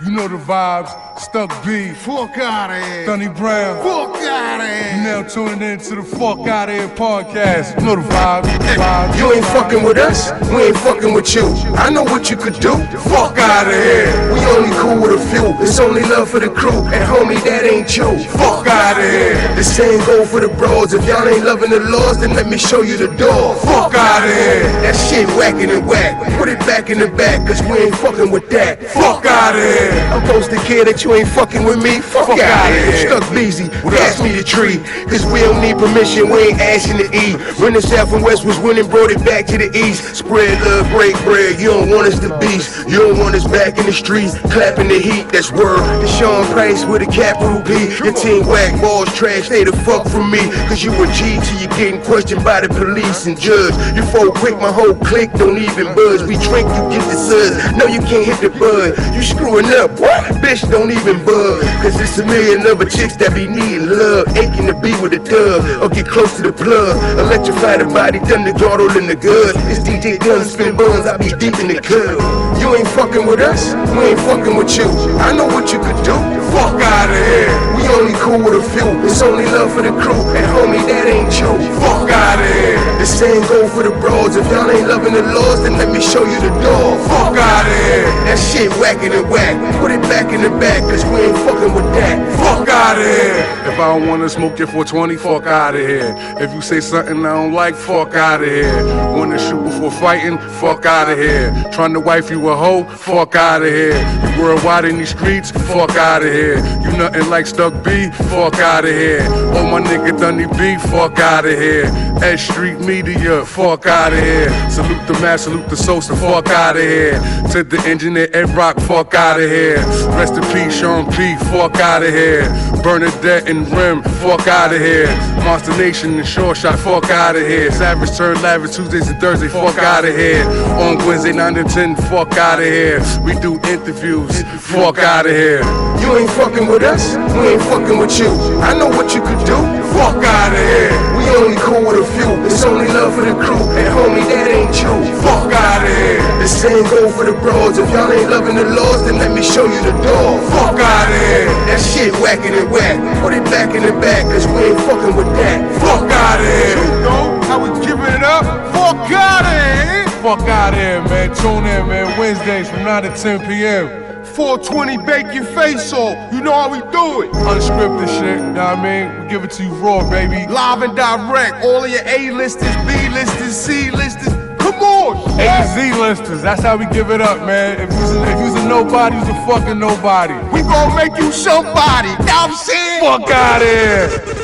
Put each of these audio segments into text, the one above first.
You know the vibes. Stuck B. Fuck out of here. Dunny Brown. Fuck out of here. You now tuning in to the Fuck Outta Here podcast. You know the vibes. You ain't fucking with us, we ain't fucking with you. I know what you could do. Fuck out of here. We only cool with a few. It's only love for the crew. And homie, that ain't you. Fuck out of here. The same go for the bros. If y'all ain't loving the laws, then let me show you the door. Fuck out of here. That shit whacking and whack. Put it back in the back, cause we ain't fucking with that. Fuck out of here. I'm supposed to care that you ain't fucking with me. Fuck out of here. Stuck busy. Pass me the tree. Cause we don't need permission. We ain't asking to eat. When the South and West was winning, brought it back to the East. Spread love, break bread. You don't want us to beast. You don't want us back in the streets. Clapping the heat. That's word. The Sean Price with a capital P. Your team whack balls trash. Stay the fuck from me. Cause you a G till you getting questioned by the police and judge. You fall quick, my whole clique don't even buzz. We drink, you get the suds. No, you can't hit the bud. You screwing up. What? Bitch, don't even bug. Cause it's a million other chicks that be needing love. Aching to be with a dub. Or get close to the plug. Electrify the body, thunder throttle in the good. It's DJ Guns, spin buns, I be deep in the club. You ain't fucking with us, we ain't fucking with you. I know what you could do. Fuck out of here. We only cool with a few. It's only love for the crew. And homie, that ain't you. Fuck out of here. The same go for the bros. If y'all ain't loving the laws, then let me show you the door. Fuck out of here. That shit whacking and whack. Put it back in the back, cause we ain't fucking with that. Fuck out of here. If I don't wanna smoke your 420, fuck out of here. If you say something I don't like, fuck out of here. Wanna shoot before fighting, fuck out of here. Trying to wife you a hoe, fuck out of here. You worldwide in these streets, fuck out of here. You nothing like Stuck B, fuck out of here. Oh my nigga Dunny B, fuck out of here. S.STREET Media, fuck out of here. Salute the man, salute the Sosa, fuck out of here. To the engineer Ed Rock, fuck out of here. Rest in peace, Sean P, fuck out of here. Bernadette and Rim, fuck out of here. Monster Nation and Short Shot, fuck out of here. Savage turn lavish Tuesdays and Thursdays, fuck out of here. On Wednesday 9 to 10, fuck out of here. We do interviews, fuck out of here. You ain't fucking with us, we ain't fucking with you. I know what you could do. Fuck out of here. We only cool with a few. It's only love for the crew. And homie, that ain't you. Fuck out of here. The same go for the bros. If y'all ain't loving the laws, then let me show you the door. Fuck out of here. That shit whacking and whack. Put it back in the back, cause we ain't fucking with that. Fuck out of here. You know how we giving it up? Fuck out of here. Fuck out of here, man. Tune in, man. Wednesdays from 9 to 10 p.m. 420, bake your face off. You know how we do it. Unscripted shit, you know what I mean? We give it to you raw, baby. Live and direct. All of your A-listers, B-listers, C-listers. Come on. A to Z listers, that's how we give it up, man. If you's a nobody, you's a fucking nobody. We gon' make you somebody. You know what I'm saying? Fuck out of here.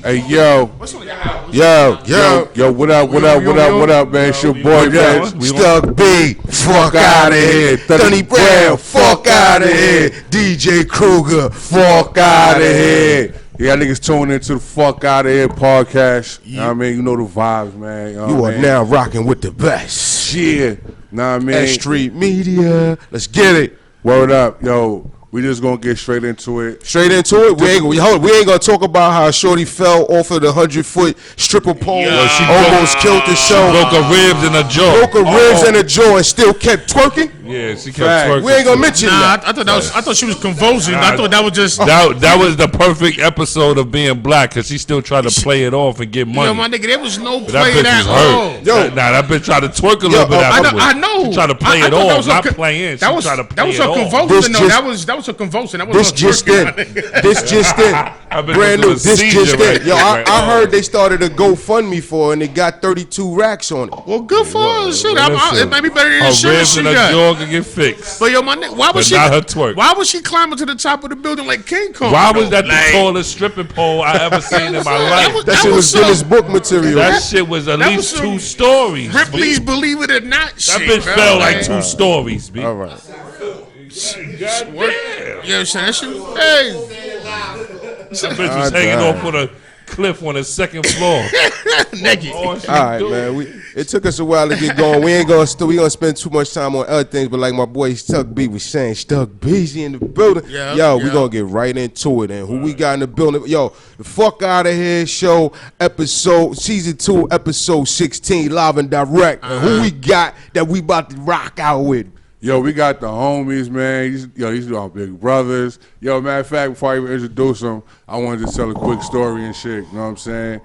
Hey, yo, what up, man? It's your boy, man. Stuck B, fuck out of here. Dunny Brown, fuck out of here. DJ Kruger, fuck out of here. Yeah, niggas tune into the Fuck Outta Here podcast. You know what I mean? You know the vibes, man. You are now rocking with the best. Yeah. Know what I mean? S.STREET Media. Let's get it. Word up, yo. We just gonna get straight into it. Straight into it. We ain't gonna talk about how Shorty fell off of the 100-foot stripper pole. Yeah. She almost killed herself. Broke her ribs in her jaw. Broke her ribs in her jaw and still kept twerking. Yeah, she kept twerking. We ain't gonna mention that. I thought she was convulsing. I thought that was just that was the perfect episode of being black because she still tried to play it off and get money. Yo, my nigga, there was no But play that bitch at was all. hurt. That bitch tried to twerk a little bit. I know. She tried to play it off, not playing. She tried to play it off. That was a convulsion. That was This just in. Brand new. This just in. Yo, I heard they started a GoFundMe for her and they got 32 racks on it. Well, good for her. Shit, it might be better than the Her shit ribs she and her got. jaw can get fixed. But yo, my nigga, why was Not her twerk. Why was she climbing to the top of the building like King Kong? Why was that the tallest stripping pole I ever seen in my life? That shit was Guinness Book material. That shit was at least 2 stories. Ripley's Believe It or Not That shit. bitch bro. fell like 2 stories, B. All right. Yeah, that shit. Hey, That bitch was hanging off on a cliff on the 2nd floor. naked. All right, man. It took us a while to get going. We gonna spend too much time on other things, but like my boy Stuck B was saying, Stuck Busy in the building. Yo, we gonna get right into it. And who we got in the building? Yo, the Fuck Outta Here show, season 2, episode 16, live and direct. And who we got that we about to rock out with? Yo, we got the homies, man. These are our big brothers. Yo, matter of fact, before I even introduce them, I wanted to tell a quick story and shit. You know what I'm saying?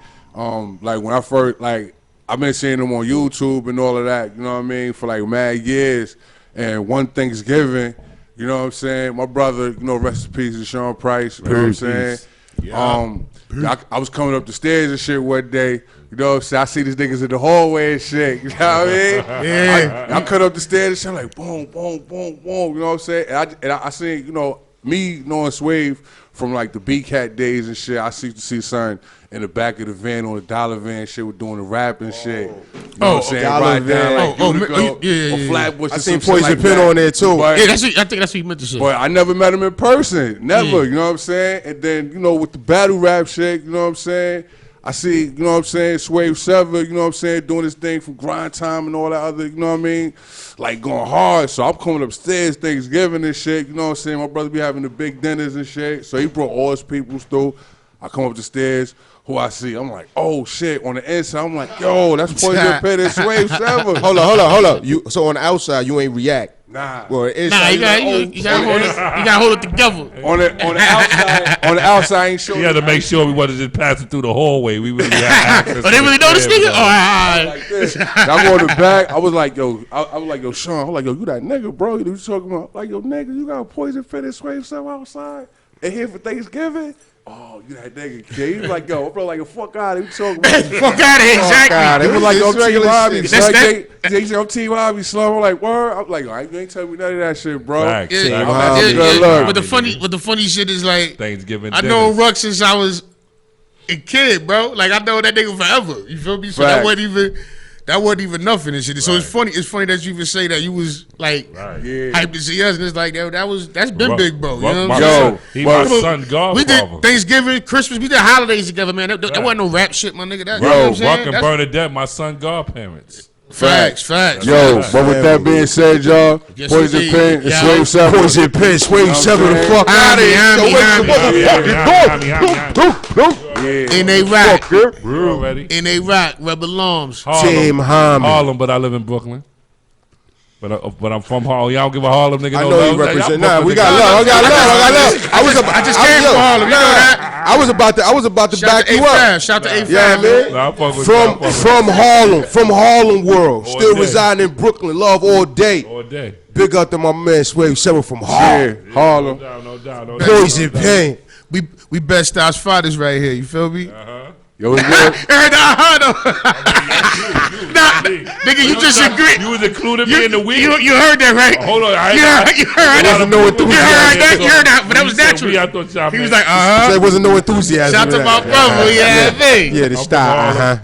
Like when I first, I've been seeing them on YouTube and all of that. You know what I mean? For like mad years. And one Thanksgiving, you know what I'm saying? My brother, rest in peace to Sean Price. You know what I'm saying? Yeah. I was coming up the stairs and shit one day. You know what I'm saying? I see these niggas in the hallway and shit. You know what I mean? Yeah. I cut up the stairs and shit. I'm like, boom, boom, boom, boom. You know what I'm saying? And I seen, me knowing Swave from like the B-Cat days and shit, I see something in the back of the van on the dollar van shit, we're doing the rap and shit. You know what I'm saying? Ride down like Utica or Flatbush. I or seen some shit Poison like Pen that. on there too. But, Yeah, I think that's what you meant to say. but I never met him in person. Never, you know what I'm saying? And then, with the battle rap shit, you know what I'm saying? I see, you know what I'm saying, Swave Sevah, you know what I'm saying, doing his thing from Grind Time and all that other, you know what I mean? Like going hard. So I'm coming upstairs Thanksgiving and shit, you know what I'm saying? My brother be having the big dinners and shit. So he brought all his peoples through. I come up the stairs, who I see, I'm like, oh shit. On the inside, I'm like, yo, that's Poison Pen and Swave Sevah. Hold up. So on the outside, you ain't react. Nah. Well, you gotta hold it together. On the outside, I ain't sure. We had to make sure we wasn't just passing through the hallway. We really had access. Oh, they really know this nigga? All right. Like this. I go in the back. I was like, yo, Sean. I'm like, yo, you that nigga, bro? You talking about? Like, yo, nigga, you got a Poison Pen and Swave Sevah outside and here for Thanksgiving? Oh, you that nigga, kid. He was like, yo, bro, like, fuck out of here. You talking about? Fuck out of here, exactly. He was like, yo, I'm Team regular Hobby. shit. Son. He said, I'm Team Hobby, Slum. I'm like, word? I'm like, you ain't telling me none of that shit, bro. Facts. But the funny shit is like, Thanksgiving I know dinners. Ruck since I was a kid, bro. Like I know that nigga forever. You feel me? So that wasn't even nothing and shit. So it's funny that you even say that you was like hyped to see us, and it's like that's been big, bro. You know what I'm saying? He my son godfather. We did Thanksgiving, Christmas, we did holidays together, man. That wasn't no rap shit, my nigga. That, you know what I'm saying? Ruck and Bernadette, my son godparents. Facts. Yo, but with that being said, y'all, Poison Pen and Swave Sevah. Poison Pen, Swave Sevah, the fuck out of here. In they rock. We're already. In they rock. Rebel Arms. Team Harlem, but I live in Brooklyn. But I'm from Harlem. Y'all don't give a Harlem nigga I no know love. you represent. Nah, We got love. I just came from Harlem. You know that? I was about to Shout back to you up. Shout to A5. Yeah, man. Nah, I fuck with you. From Harlem world, All still day. residing in Brooklyn. Love all day. All day. Big up to my man Swave Sevah from Harlem. Yeah, Harlem. No doubt. Poison Pen. We best stars fathers right here. You feel me? Yo, it's good. Nah, Nigga, you just agreed. You was including me in the week. You heard that, right? Hold on. You heard that. No enthusiasm. You heard that, but that was natural. I thought y'all He was like, There wasn't no enthusiasm. Shout to my brother, Yeah, the style.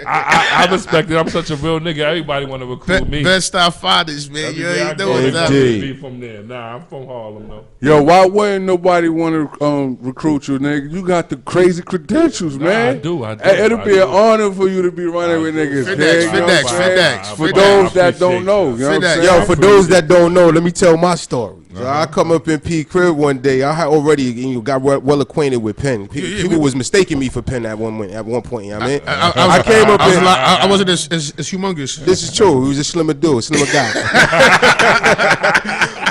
I respect it. I'm such a real nigga. Everybody want to recruit me. Best style fathers, man. You ain't doing that. Be from there. Nah, I'm from Harlem though. Yo, why wouldn't nobody want to recruit you, nigga? You got the crazy credentials, man. I do. It'll be an honor for you to be running with niggas. FedEx. For those that don't know, you know what I'm saying? Yo, for those that don't know, let me tell my story. So I come up in P crib one day. I had already got well acquainted with Penn. People was mistaking me for Penn at one point. You know what I mean, I came up. I wasn't as humongous. This is true. He was a slimmer dude, slimmer guy.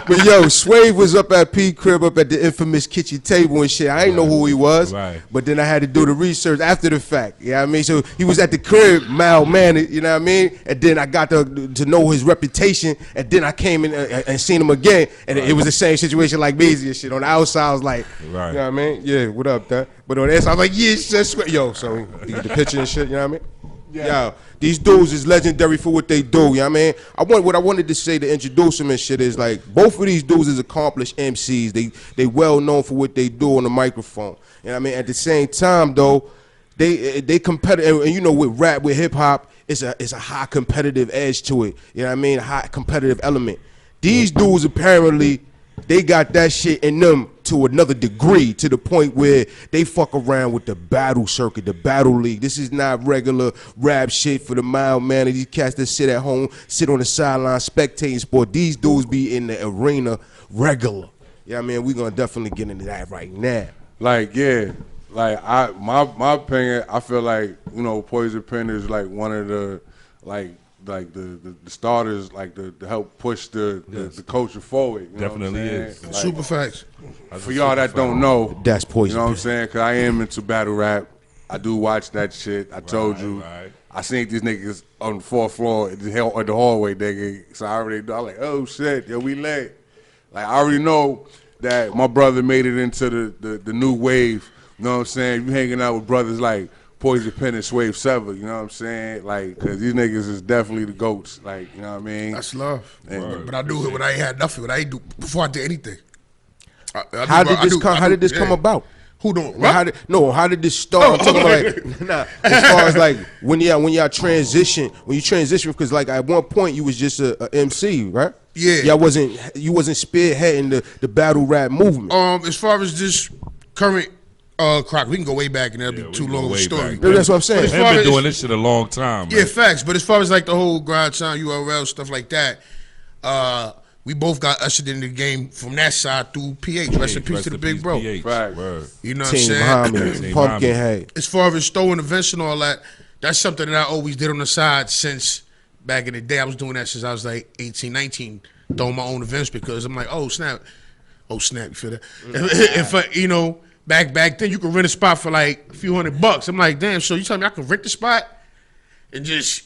But yo, Swave was up at P crib, up at the infamous kitchen table and shit. I didn't know who he was, but then I had to do the research after the fact. You know what I mean? So he was at the crib, mild-mannered, you know what I mean? And then I got to know his reputation, and then I came in and seen him again, and it was the same situation like Beezy and shit. On the outside, I was like, you know what I mean? Yeah, what up, that? But on the inside, I was like, yeah, Swave. Yo, so you get the picture and shit, you know what I mean? Yo, these dudes is legendary for what they do, you know what I mean? What I wanted to say to introduce them and shit is like, both of these dudes is accomplished MCs. They well known for what they do on the microphone. You know what I mean? At the same time though, they competitive, and you know with rap, with hip hop, it's a high competitive edge to it. You know what I mean? High competitive element. These dudes apparently, they got that shit in them to another degree, to the point where they fuck around with the battle circuit, the battle league. This is not regular rap shit for the mild man. These cats that sit at home, sit on the sideline, spectating sport. These dudes be in the arena regular. Yeah, I mean, we're gonna definitely get into that right now. Like, yeah, like my opinion, I feel like, you know, Poison Pen is like one of the the starters, like to help push the culture forward. You Definitely know what I'm is. saying? Super facts. For y'all that don't know, That's Poison. you know what I'm saying? Because I am into battle rap. I do watch that shit. I told you. I seen these niggas on the fourth floor in the hallway, nigga. So I already know. I'm like, oh shit, yo, we lit. Like, I already know that my brother made it into the new wave. You know what I'm saying? You hanging out with brothers like Poison Pen and Swave Sevah, you know what I'm saying? Like, cause these niggas is definitely the goats. Like, you know what I mean? That's love. But I do it when I ain't had nothing. What I ain't do before I did anything. How did this come about? Who don't? How did this start? I'm talking about like, as far as like when you transition, because like at one point you was just a MC, right? Yeah. You wasn't spearheading the battle rap movement. As far as this current Croc, we can go way back and that'll be too long of a story. That's what I'm saying. He's been doing this shit a long time. Yeah, facts. But as far as like the whole grind time, URL stuff like that, we both got ushered into the game from that side through PH. Rest in peace to the big bro. Right. You know what I'm Team saying? Muhammad, Pumpkinhead. As far as throwing events and all that, that's something that I always did on the side since back in the day. I was doing that since I was like 18, 19, throwing my own events because I'm like, oh snap, you feel that? If you know, back then you could rent a spot for like a few $100. I'm like, damn, so you telling me I can rent the spot and just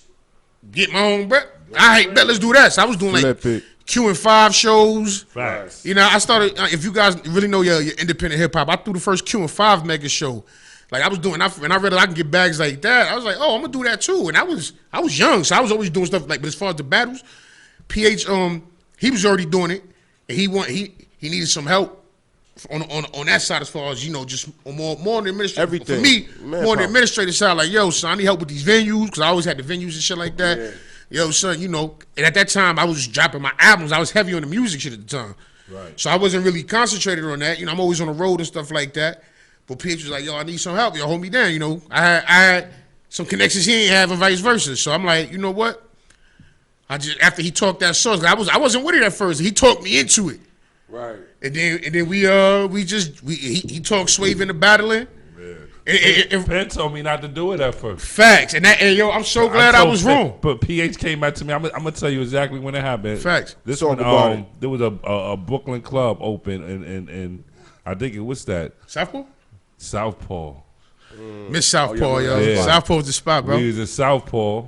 get my own bread? All right, bet, let's do that. So I was doing like Q&5 shows. Facts. You know, I started, if you guys really know your independent hip hop, I threw the first Q&5 mega show. Like I was doing, and I realized I can get bags like that. I was like, oh, I'm gonna do that too. And I was young, so I was always doing stuff like. But as far as the battles, PH, he was already doing it, and he needed some help on that side as far as, you know, just more on the administrative. Everything. For me, more on the administrative side. Like, yo, son, I need help with these venues because I always had the venues and shit like that. Yeah. Yo, son, you know, and at that time I was dropping my albums. I was heavy on the music shit at the time. Right. So I wasn't really concentrated on that. You know, I'm always on the road and stuff like that. But PH was like, yo, I need some help. Yo, hold me down. You know, I had some connections he ain't have and vice versa. So I'm like, you know what? After he talked that sauce, I wasn't with it at first. He talked me into it. Right. And then he talked Swave into battling. And Penn told me not to do it at first. Facts. And yo, I'm so glad I was wrong. But PH came back to me. I'm gonna tell you exactly when it happened. Facts. This one, there was a Brooklyn club open, and I think it was that Southpaw. Miss Southpaw, yo. Yeah. Southpaw's the spot, bro. We was in Southpaw,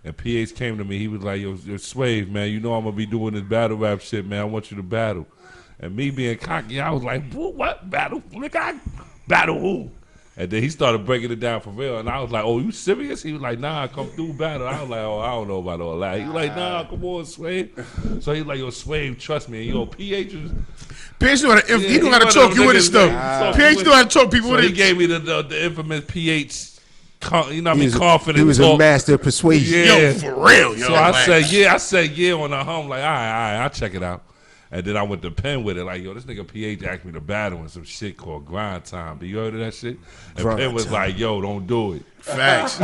and PH came to me. He was like, yo, Swave, man, you know I'm gonna be doing this battle rap shit, man. I want you to battle. And me being cocky, I was like, what battle? Nigga, I battle who? And then he started breaking it down for real. And I was like, oh, you serious? He was like, nah, come through battle. I was like, oh, I don't know about all that. He was like, nah, come on, Swave. So he was like, yo, Swave, trust me. And yo, PH was... PH knew how to, he knew how to talk you into stuff. PH knew how to talk people with it. He gave me the infamous PH... You know what I mean? Confident. He was a master of persuasion. Yeah. Yo, for real. Yo, so I said yeah on the home. Like, all right, I'll check it out. And then I went to Penn with it. Like, yo, this nigga PH asked me to battle in some shit called Grind Time. You heard of that shit? And Penn was like, yo, don't do it. Facts.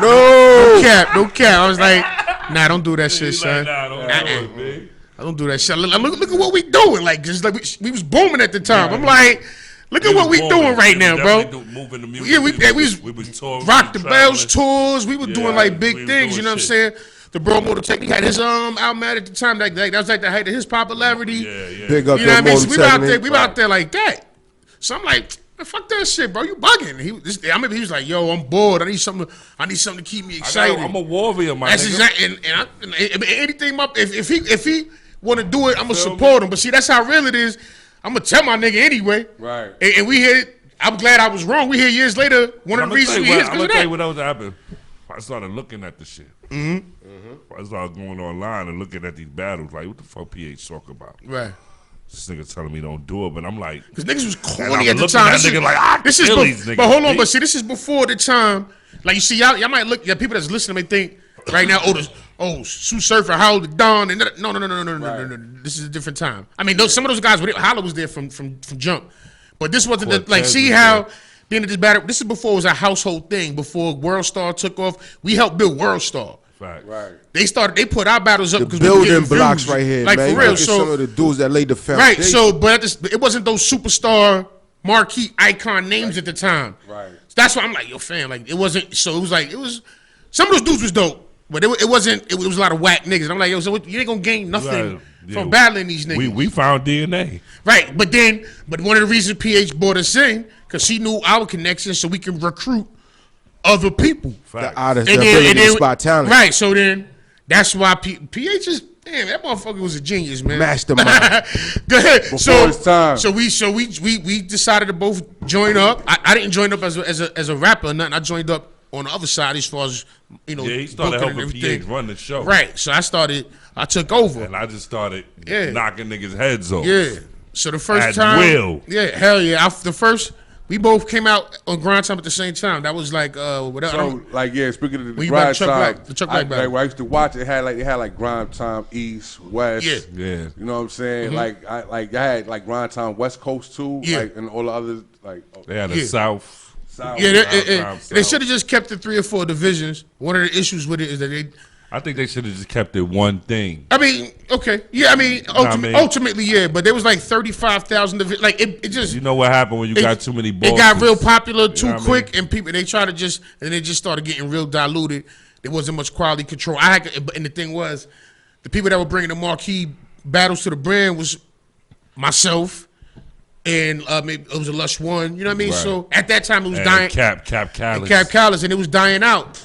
No cap. I was like, nah, don't do that shit, son. Like, nah, don't do it, man. I don't do that shit. Look at what we doing. Like, just like we was booming at the time. I'm like, look at what we doing right now, bro. Moving the music. Yeah, we was touring, Rock the Bells tours. We were doing like big things. You know what I'm saying? The Bro Motor Technique had his album out at the time. Like that was like the height of his popularity. Yeah. Big up, you know what I mean? So we were out right. there like that. So I'm like, man, fuck that shit, bro. You bugging? I remember he was like, yo, I'm bored. I need something to keep me excited. I'm a warrior, my That's nigga. exactly. And anything if he want to do it, I'm gonna support him. But see, that's how real it is. I'm gonna tell my nigga anyway. Right. And we here. I'm glad I was wrong. We here years later. One of the reasons we here is I'm because gonna of tell you that. what else happened. I started looking at the shit. I started going online and looking at these battles. Like, what the fuck PH talk about? Right. This nigga telling me don't do it, but I'm like, Because niggas was and corny I'm at the looking time. at nigga like, I This is kill these niggas. but hold on, B. but see, this is before the time. Like you see, y'all might look. Yeah, people that's listening may think right now, Sue Surfer, Howard the Dawn, and no. This is a different time. I mean, some of those guys, Holla was there from jump, but this wasn't Cortez see was how. there. Being at this battle, this is before it was a household thing. Before World Star took off, we helped build World Star. Fact. Right. They put our battles up The because we were building getting blocks views. right here, like man. for real. You some of the dudes that laid the foundation. Right, so but it wasn't those superstar marquee icon names at the time. Right. That's why I'm like, yo, fam, like it wasn't. So it was some of those dudes was dope, but it wasn't. It was a lot of whack niggas. I'm like, yo, so you ain't gonna gain nothing Right. Yeah. from battling these niggas. We found DNA. Right, but one of the reasons PH brought us in because he knew our connections, so we can recruit other people. The artist, And the then- ability and to then- spot talent. Right, so then that's why PH is damn that motherfucker was a genius, man. Mastermind. Go ahead. Before his time. So we decided to both join up. I didn't join up as a rapper or nothing. I joined up on the other side as far as Yeah, he started booking and helping everything. PH run the show. Right. So I took over. And I just started Yeah. knocking niggas' heads off. Yeah. So the first At time, will. yeah, hell yeah. We both came out on Grind Time at the same time. That was like whatever. So like speaking of the When you grind back Chuck time, Black- the Chuck Black battle. like when I used to watch it, they had like grind time East, West. Yeah. Yeah. You know what I'm saying? Like I had like grind time West Coast too. Yeah. Like and all the others like They had a Yeah. South. South. Yeah, South. they should have just kept the 3 or 4 divisions. One of the issues with it is that I think they should have just kept it one thing. I mean, okay, yeah, I mean, ultimately, yeah, but there was like 35,000 divisions. Like it just. You know what happened when you got too many bosses? It got real popular too know what I quick, and they tried to and it just started getting real diluted. There wasn't much quality control. And the thing was, the people that were bringing the marquee battles to the brand was myself, and maybe it was a Lush One. You know what I mean? Right. So at that time, it was And dying. Cap And Callis. Cap Callis, and it was dying out.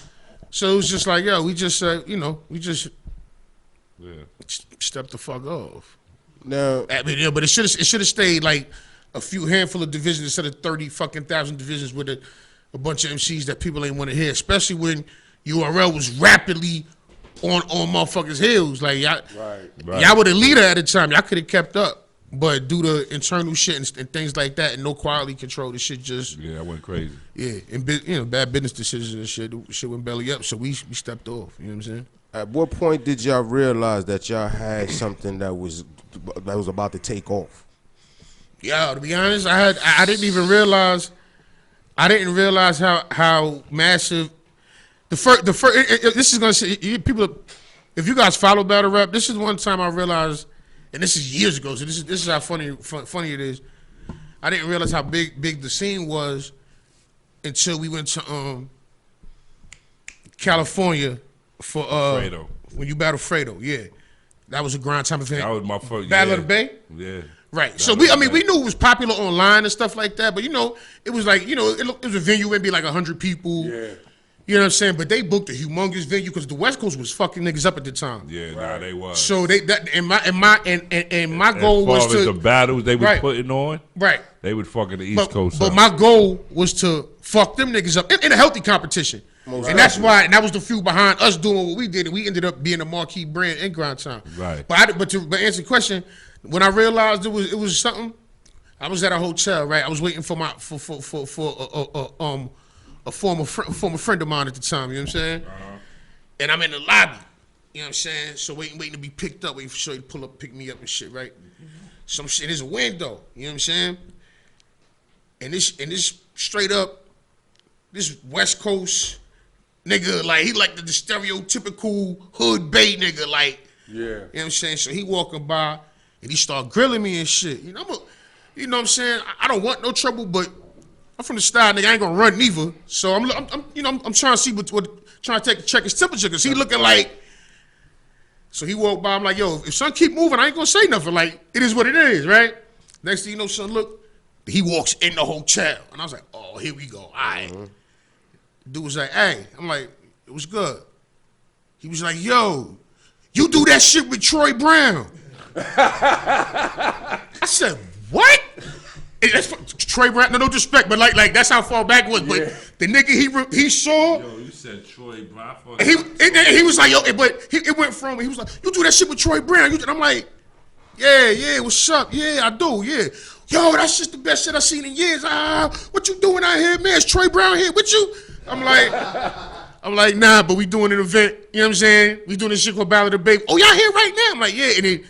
So it was just like, yo, we just Yeah. stepped the fuck off. Now, I mean, yeah, but it should have stayed like a few handful of divisions instead of 30,000 divisions with a bunch of MCs that people ain't want to hear, especially when URL was rapidly on motherfuckers' heels. Like y'all, Right. y'all were the leader at the time. Y'all could have kept up. But due to internal shit and things like that and no quality control, the shit just Yeah, I went crazy. and bad business decisions and shit. Shit went belly up, so we stepped off. You know what I'm saying? at what point did y'all realize that y'all had something that was about to take off? Yeah, to be honest, I didn't even realize. I didn't realize how massive the first. This is gonna say people. If you guys follow battle rap, this is one time I realized, and this is years ago. So this is how funny it is. I didn't realize how big the scene was until we went to California for Fredo. when you battled Fredo. Yeah, that was a grind time event. That was my first Battle of the Bay. Yeah. Right. So we knew it was popular online and stuff like that, but it was like, it was a venue, it'd be like 100 people. Yeah. You know what I'm saying? But they booked a humongous venue because the West Coast was fucking niggas up at the time. Yeah, nah, they was. So my goal was as to the battles they were Right. putting on. Right. They would fuck in the East Coast. But my goal was to fuck them niggas up in a healthy competition. And that's why, and that was the fuel behind us doing what we did, and we ended up being a marquee brand in Grind Time. Right. But to answer the question, when I realized it was something, I was at a hotel, right? I was waiting for a former friend of mine at the time. You know what I'm saying? And I'm in the lobby. You know what I'm saying? So waiting to be picked up, waiting for Shorty to pull up, pick me up and shit, right? Some shit. There's a window. You know what I'm saying? And this straight up, this West Coast nigga, like, he like the stereotypical hood bay nigga, like, you know what I'm saying? So he walking by and he start grilling me and shit. You know what I'm saying? I don't want no trouble, but I'm from the style, nigga. I ain't gonna run neither. So I'm trying to see trying to check his temperature, cause he looking like. So he walked by. I'm like, yo, if son keep moving, I ain't gonna say nothing. Like, it is what it is, right? Next thing you know, son, look, he walks in the hotel, and I was like, oh, here we go. All right. Dude was like, hey, I'm like, it was good. He was like, yo, you do that shit with Troy Brown. I said, what? That's Troy Brown, no disrespect, but like that's how far back it was. But the nigga he saw. Yo, you said Troy Brown. He was like, yo, but it went from, he was like, you do that shit with Troy Brown. And I'm like, yeah, what's up? Yeah, I do, yeah. Yo, that's just the best shit I've seen in years. What you doing out here, man? Is Troy Brown here with you? I'm like, nah, but we doing an event. You know what I'm saying? We doing this shit called Ballad of Babe. Oh, y'all here right now? I'm like, yeah. And then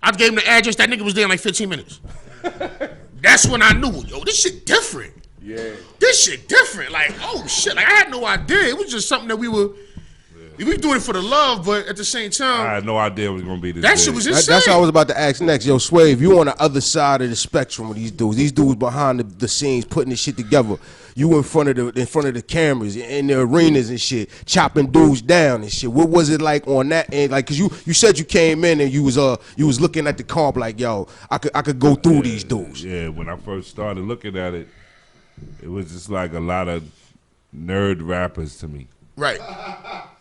I gave him the address. That nigga was there in like 15 minutes. That's when I knew, yo, this shit different. Yeah. This shit different. Like, oh shit. Like, I had no idea. It was just something that we were doing it for the love, but at the same time, I had no idea it was gonna be this. That shit was insane. That's what I was about to ask next. Yo, Swave, you on the other side of the spectrum with these dudes. These dudes behind the scenes putting this shit together. You in front of the cameras in the arenas and shit, chopping dudes down and shit. What was it like on that end? Like, cause you said you came in and you was looking at the comp like, yo, I could go through these dudes. Yeah, when I first started looking at it, it was just like a lot of nerd rappers to me. Right.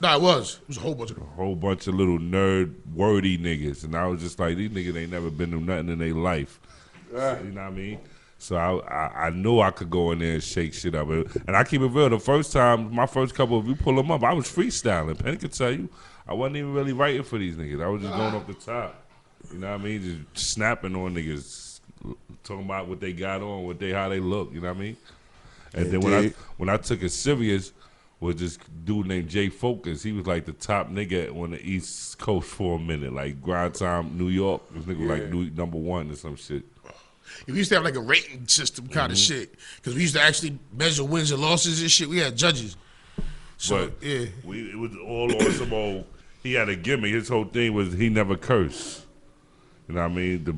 No, it was a whole bunch of them. A whole bunch of little nerd wordy niggas, and I was just like, these niggas ain't never been through nothing in their life. You know what I mean? So I knew I could go in there and shake shit up. And I keep it real. The first time, my first couple of you pull them up, I was freestyling. Penny could tell you, I wasn't even really writing for these niggas. I was just going off the top. You know what I mean? Just snapping on niggas, talking about what they got on, how they look. You know what I mean? And then when I took it serious, was this dude named Jay Focus. He was like the top nigga on the East Coast for a minute, like Grind Time, New York. This nigga was like number one or some shit. We used to have like a rating system kind of shit, because we used to actually measure wins and losses and shit. We had judges. So but it was all on some old. He had a gimmick. His whole thing was he never cursed. You know what I mean? The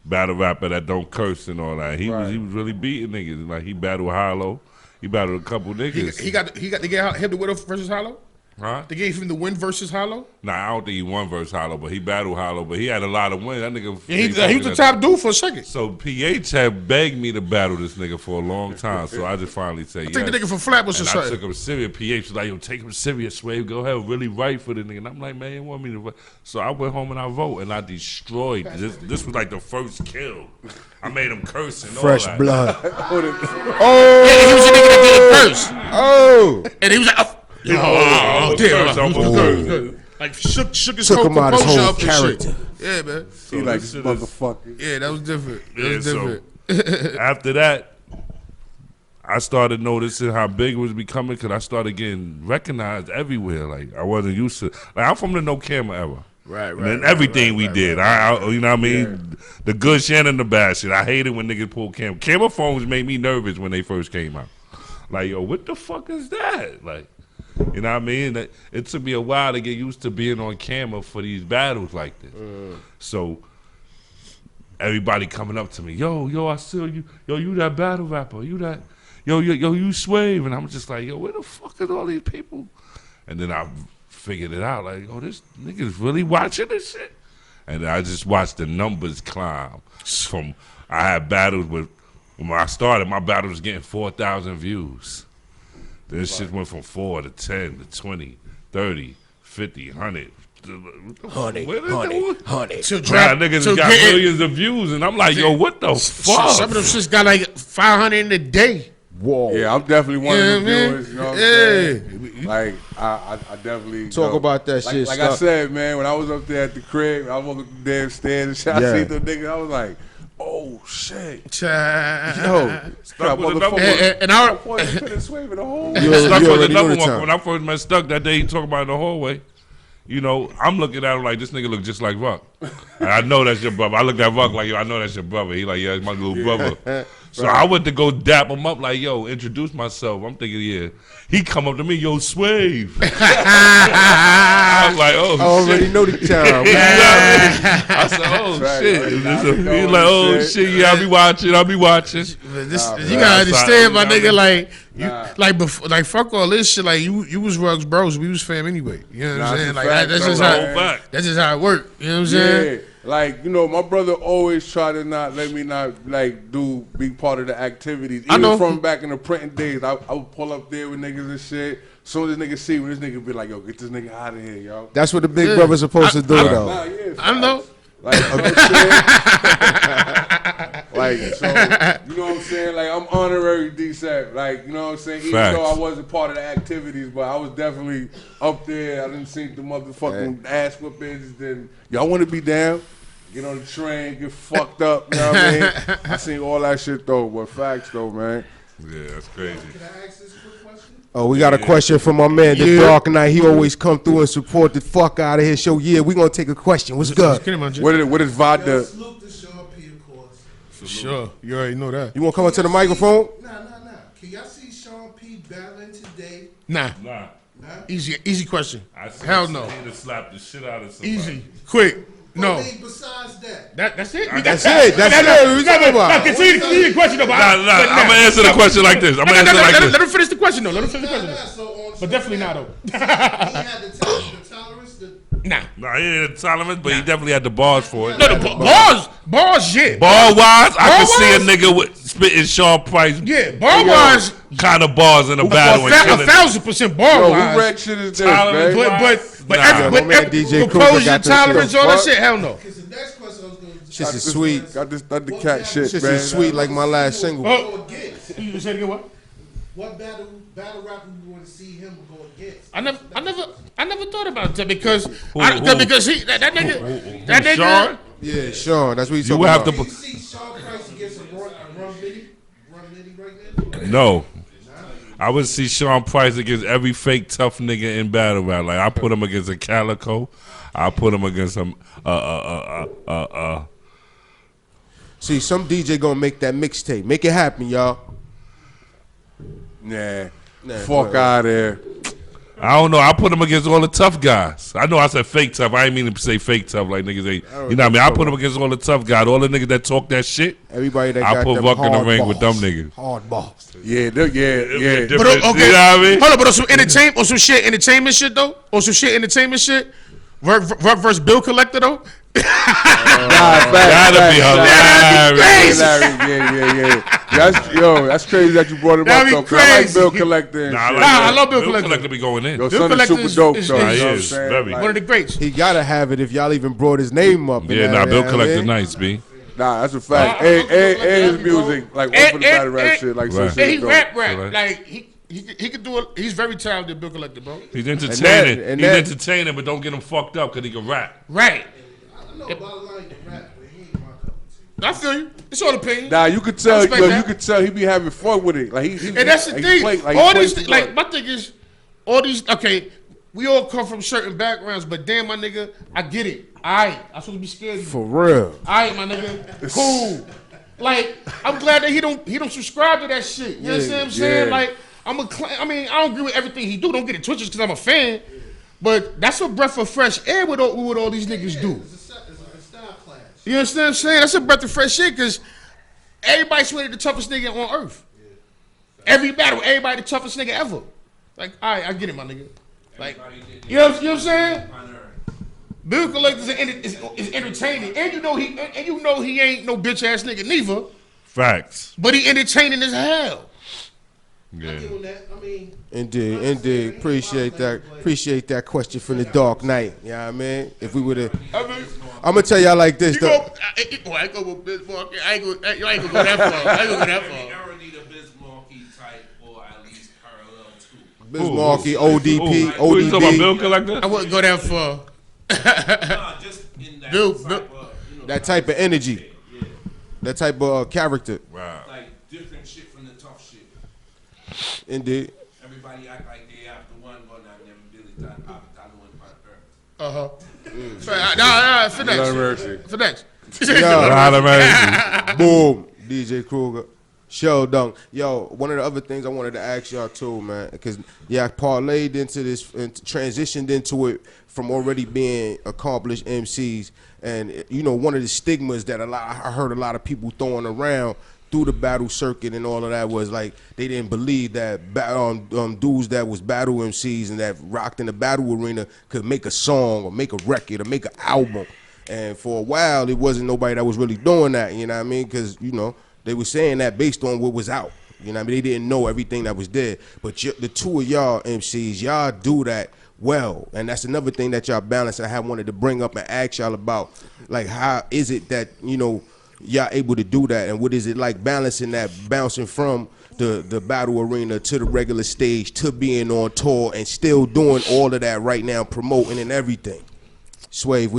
battle rapper that don't curse and all that. He was really beating niggas. Like, he battled Hollow. He battled a couple niggas. He got to get him the winner versus Hollow? Huh? They gave him the win versus Hollow? Nah, I don't think he won versus Hollow, but he battled Hollow. But he had a lot of wins. That nigga. He was the top dude for a second. So PH had begged me to battle this nigga for a long time. So I just finally said yes. I think the nigga from Flatbush or something. I took him serious. PH was like, yo, take him serious, Swave. Go ahead, really write for the nigga. And I'm like, man, you want me to write? So I went home and I wrote, and I destroyed. This was like the first kill. I made him curse and fresh all that. Blood. Oh, yeah, he was a nigga that did curse. Oh, and he was like, like shook his whole composure up and shit. Yeah, man. So he like this motherfucker. Yeah, that was different. So after that, I started noticing how big it was becoming, because I started getting recognized everywhere. Like, I wasn't used to. Like, I'm from the no camera era. Right. And everything we did. I you know what I mean? Yeah. The good shit and the bad shit. I hated when niggas pull camera. Camera phones made me nervous when they first came out. Like, yo, what the fuck is that? Like, you know what I mean? It took me a while to get used to being on camera for these battles like this. So everybody coming up to me, yo, I still you, you that battle rapper, you that, you Swave, and I'm just like, yo, where the fuck is all these people? And then I figured it out, like, oh, this nigga's really watching this shit. And I just watched the numbers climb. I had battles when I started, my battle was getting 4,000 views. This shit went from 4 to 10 to 20, 30, 50, 100, Honey. To Nah, drop, niggas to got get it. millions of views, and I'm like, yo, what the fuck? Some of them shits got like 500 in a day. Whoa. Yeah, I'm definitely one of them Yeah, man. viewers. You know what I'm saying? Like, I definitely Talk about that shit. Like I said, man, when I was up there at the crib, I walked up the damn stairs and shit. Yeah. I see the nigga. I was like, oh shit. Yo, Stuck was another one. and I Boy, you couldn't swim in the hole. You Stuck was already know another the one. time. When I first met Stuck that day, he talking about in the hallway. You know, I'm looking at him like, this nigga look just like Fukkk. And I know that's your brother. I looked at Fukkk like, yo, I know that's your brother. He like, yeah, it's my little brother. So I went to go dap him up like, yo, introduce myself. I'm thinking, yeah. He come up to me, yo, Swave. I was like, oh, I already shit. know the time. I said, oh, Right, shit. right. He's like, oh, shit, yeah, I'll be watching. you gotta understand, my nigga. Like, like before, like fuck all this shit. Like you was Ruggs bros. We was fam anyway. You know what I'm saying? Like that's just how it worked. You know what I'm saying? Yeah, like, you know, my brother always tried to not let me be part of the activities. I know. Even from back in the printing days, I would pull up there with niggas and shit. Soon as niggas see me, this nigga be like, yo, get this nigga out of here, yo. That's what the big brother's supposed to do, though. Nah, yeah, I know. Like, you know what I'm saying? Like, so, you know what I'm saying? Like, I'm honorary DSAP. Like, you know what I'm saying? Even Facts. though I wasn't part of the activities, but I was definitely up there. I didn't see the motherfucking ass whippings. Then, y'all want to be down? Get on the train, get fucked up. You know what I mean? I seen all that shit, though. But facts, though, man. Yeah, that's crazy. Can I ask this quick question? Oh, we got a question from my man, The Dark Knight. He always come through and support the fuck out of his show. Yeah, we gonna take a question. What's good? What is Vada? Salute to Sean P, of course. Sure, you already know that. You wanna come up to the microphone? Nah. Can y'all see Sean P battling today? Nah, Nah. easy question. I see Hell no. He to slap the shit out of somebody. Easy, quick. No, I mean, besides that, that's it. That's it. That's it. What we talking about? Continue the question though. Nah, I'm gonna answer the question like this. I'm gonna answer like Let this. him finish the question though. Let him finish the question. so on But definitely not though. he had the tolerance to. Nah. Nah, he ain't Solomon, but he definitely had the bars for it. No, the bars, yeah. Bar wise, I could see a Bar-wise? nigga with spitting Sean Price Yeah, bar wise, kind of bars in a battle and killing. 1,000% bar Yo, who wise. wreck shit is this, Tolerance, man? But Nah. My man DJ Kruger proposal, got this tolerance, shit. all that What? shit, hell no. Because the next question I was going to Shit is sweet. Got this Thundercat shit, Shit man. is sweet like my last single. go against. You said again what? What battle rapper you want to see him go against? I never thought about that because Who? because he that nigga Sean? Yeah, Sean. That's what he's You talking would have about. Oh. You see Sean Price against a Rum Nitty right now? No. I would see Sean Price against every fake tough nigga in battle rap. Like I put him against a Calico. I put him against some See, some DJ gonna make that mixtape. Make it happen, y'all. Nah, Nah, fuck bro. out of there. I don't know. I put him against all the tough guys. I know I said fake tough. I ain't mean to say fake tough like niggas ain't. You know what I mean? I put him against all the tough guys. All the niggas that talk that shit. Everybody that I got put them Fukkk in the hard ring with them balls. niggas. Hard balls. Yeah. But Different- okay, you know what I mean? hold on, but on some entertainment shit though, Ruck versus Bill Collector though. That'd be hilarious. Yeah. That's crazy that you brought him That'd up be though. 'Cause I like crazy. Bill Collector. And Nah, shit. I love Bill Collector. be going in. Your Bill son is Collector super is- dope is- though. is- You know what I'm is saying? very. One of the greats. He gotta have it if y'all even brought his name up. Yeah, nah, Bill Collector nice, B. Nah, that's a fact. I And like his that, music, like And- one for the battle and- rap and- shit, like Right. some And shit. he dope. rap Right. like he could do it. He's very talented, Bill Collector, bro. He's entertaining. and He's that- entertaining, but don't get him fucked up because he can rap. Right. I know about a line to rap, but he ain't my cup of tea. I feel you. It's all opinion. Nah, you could tell. respect Yo, that. you could tell he be having fun with it. Like he And that's the like, thing. Play, like, all he these, plays like too my thing is, all these. Okay, we all come from certain backgrounds, but damn, my nigga, I get it. I'm supposed to be scared of you. For real. My nigga, cool. Like, I'm glad that he don't subscribe to that shit. You know what I'm saying? yeah. Like, I don't agree with everything he do. Don't get it twisted because I'm a fan. But that's a breath of fresh air with all these niggas do. It's a style clash. You understand what I'm saying? That's a breath of fresh air because everybody's sweating the toughest nigga on earth. Every battle, everybody the toughest nigga ever. Like, all right, I get it, my nigga. Like, you know what I'm saying? Bill Collector is entertaining, and you know he ain't no bitch ass nigga neither. Facts. But he entertaining as hell. Yeah. Indeed. Appreciate that question from the Dark Knight. You know what I mean? If we would have, I'm gonna tell y'all like this. I ain't go with Biz Markie. I ain't gonna go that far. I ain't gonna go that far. Need a Biz Markie type or at least parallel to. Biz Markie, ODP, Who you talking about, Bill ODB. Collector? I wouldn't go that far. Nah, just in that Bill- type Bill- of, That type of energy, yeah. that type of character. Wow. Like different shit from the tough shit. Indeed. Everybody act like they after one, but I never really thought I one part. Nah, Lord mercy. Finesse. Lot of mercy. Boom. DJ Kruger. Show dunk. Yo, one of the other things I wanted to ask y'all too, man, because I parlayed into this and transitioned into it from already being accomplished MCs, and one of the stigmas that I heard a lot of people throwing around through the battle circuit and all of that was like they didn't believe that dudes that was battle MCs and that rocked in the battle arena could make a song or make a record or make an album. And for a while, it wasn't nobody that was really doing that, you know what I mean? Because, they were saying that based on what was out. You know what I mean? They didn't know everything that was there. But the two of y'all MCs, y'all do that well. And that's another thing that y'all balance I have wanted to bring up and ask y'all about. Like, how is it that, y'all able to do that? And what is it like balancing that, bouncing from the battle arena to the regular stage to being on tour and still doing all of that right now, promoting and everything? Swave,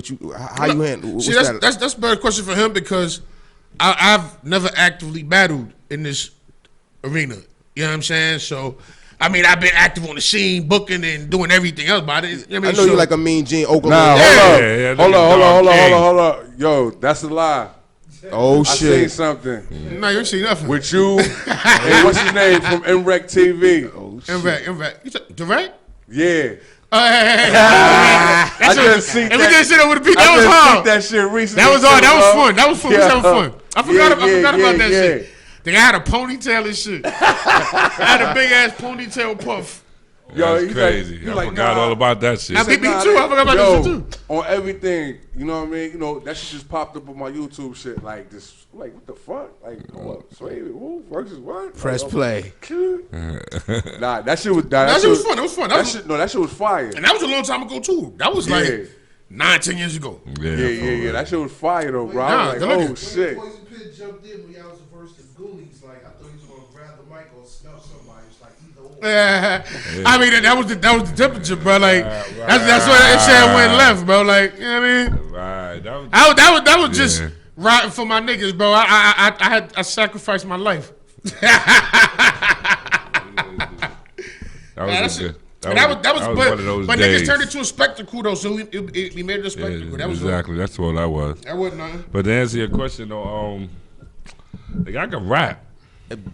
how you handle? See, that's a better question for him because I've never actively battled in this arena. You know what I'm saying? So, I mean, I've been active on the scene, booking and doing everything else. But I know you like a Mean Gene Oklahoma. Nah, hold up. Yo, that's a lie. Oh I shit! seen something No, you ain't seen nothing. with you and what's his name from MREC TV. Oh shit! Invact. You said direct? Yeah. I just seen and we that- did shit over the beat. I That was just hard. seen that shit recently. That was hard. too, That was bro. fun. That was fun. We was having fun. I forgot about that shit. They had a ponytail and shit. I had a big ass ponytail puff. Yo, That's he's crazy. Like, he's I like, forgot nah. all about that shit. I mean, me too. I forgot about that shit too. On everything, you know what I mean? That shit just popped up on my YouTube shit. Like this, like what the fuck? Like what? Swave, who versus what? Press like, play. Nah, that shit was. That shit was fun. That was fun. That shit was fire. And that was a long time ago too. That was like 9-10 years ago. Yeah. That shit was fire though, bro. Nah, I was like, look oh at- shit. Poison Pit jumped in when y'all was the first to Goonies. Like I thought he was gonna grab the mic or smell somebody. It's like either or. I mean, that was the temperature, bro. Like that's what that shit went left, bro. Like, you know what I mean? Right. That was just riding for my niggas, bro. I sacrificed my life. That was good. That was one of those but days. niggas turned it to a spectacle though, so we made it a spectacle. That was exactly. That's what that was. That wasn't nothing. But to answer your question though, like I can rap.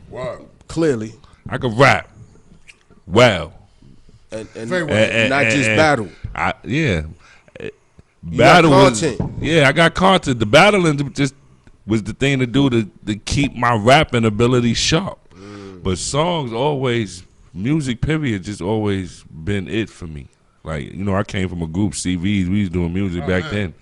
Wow. Clearly, I can rap well. and Very well. not just battle. Yeah. got Battle was, content. yeah, I got content. The battling just was the thing to do to keep my rapping ability sharp. But songs always, music period, just always been it for me. Like, I came from a group, CVs, we was doing music back then.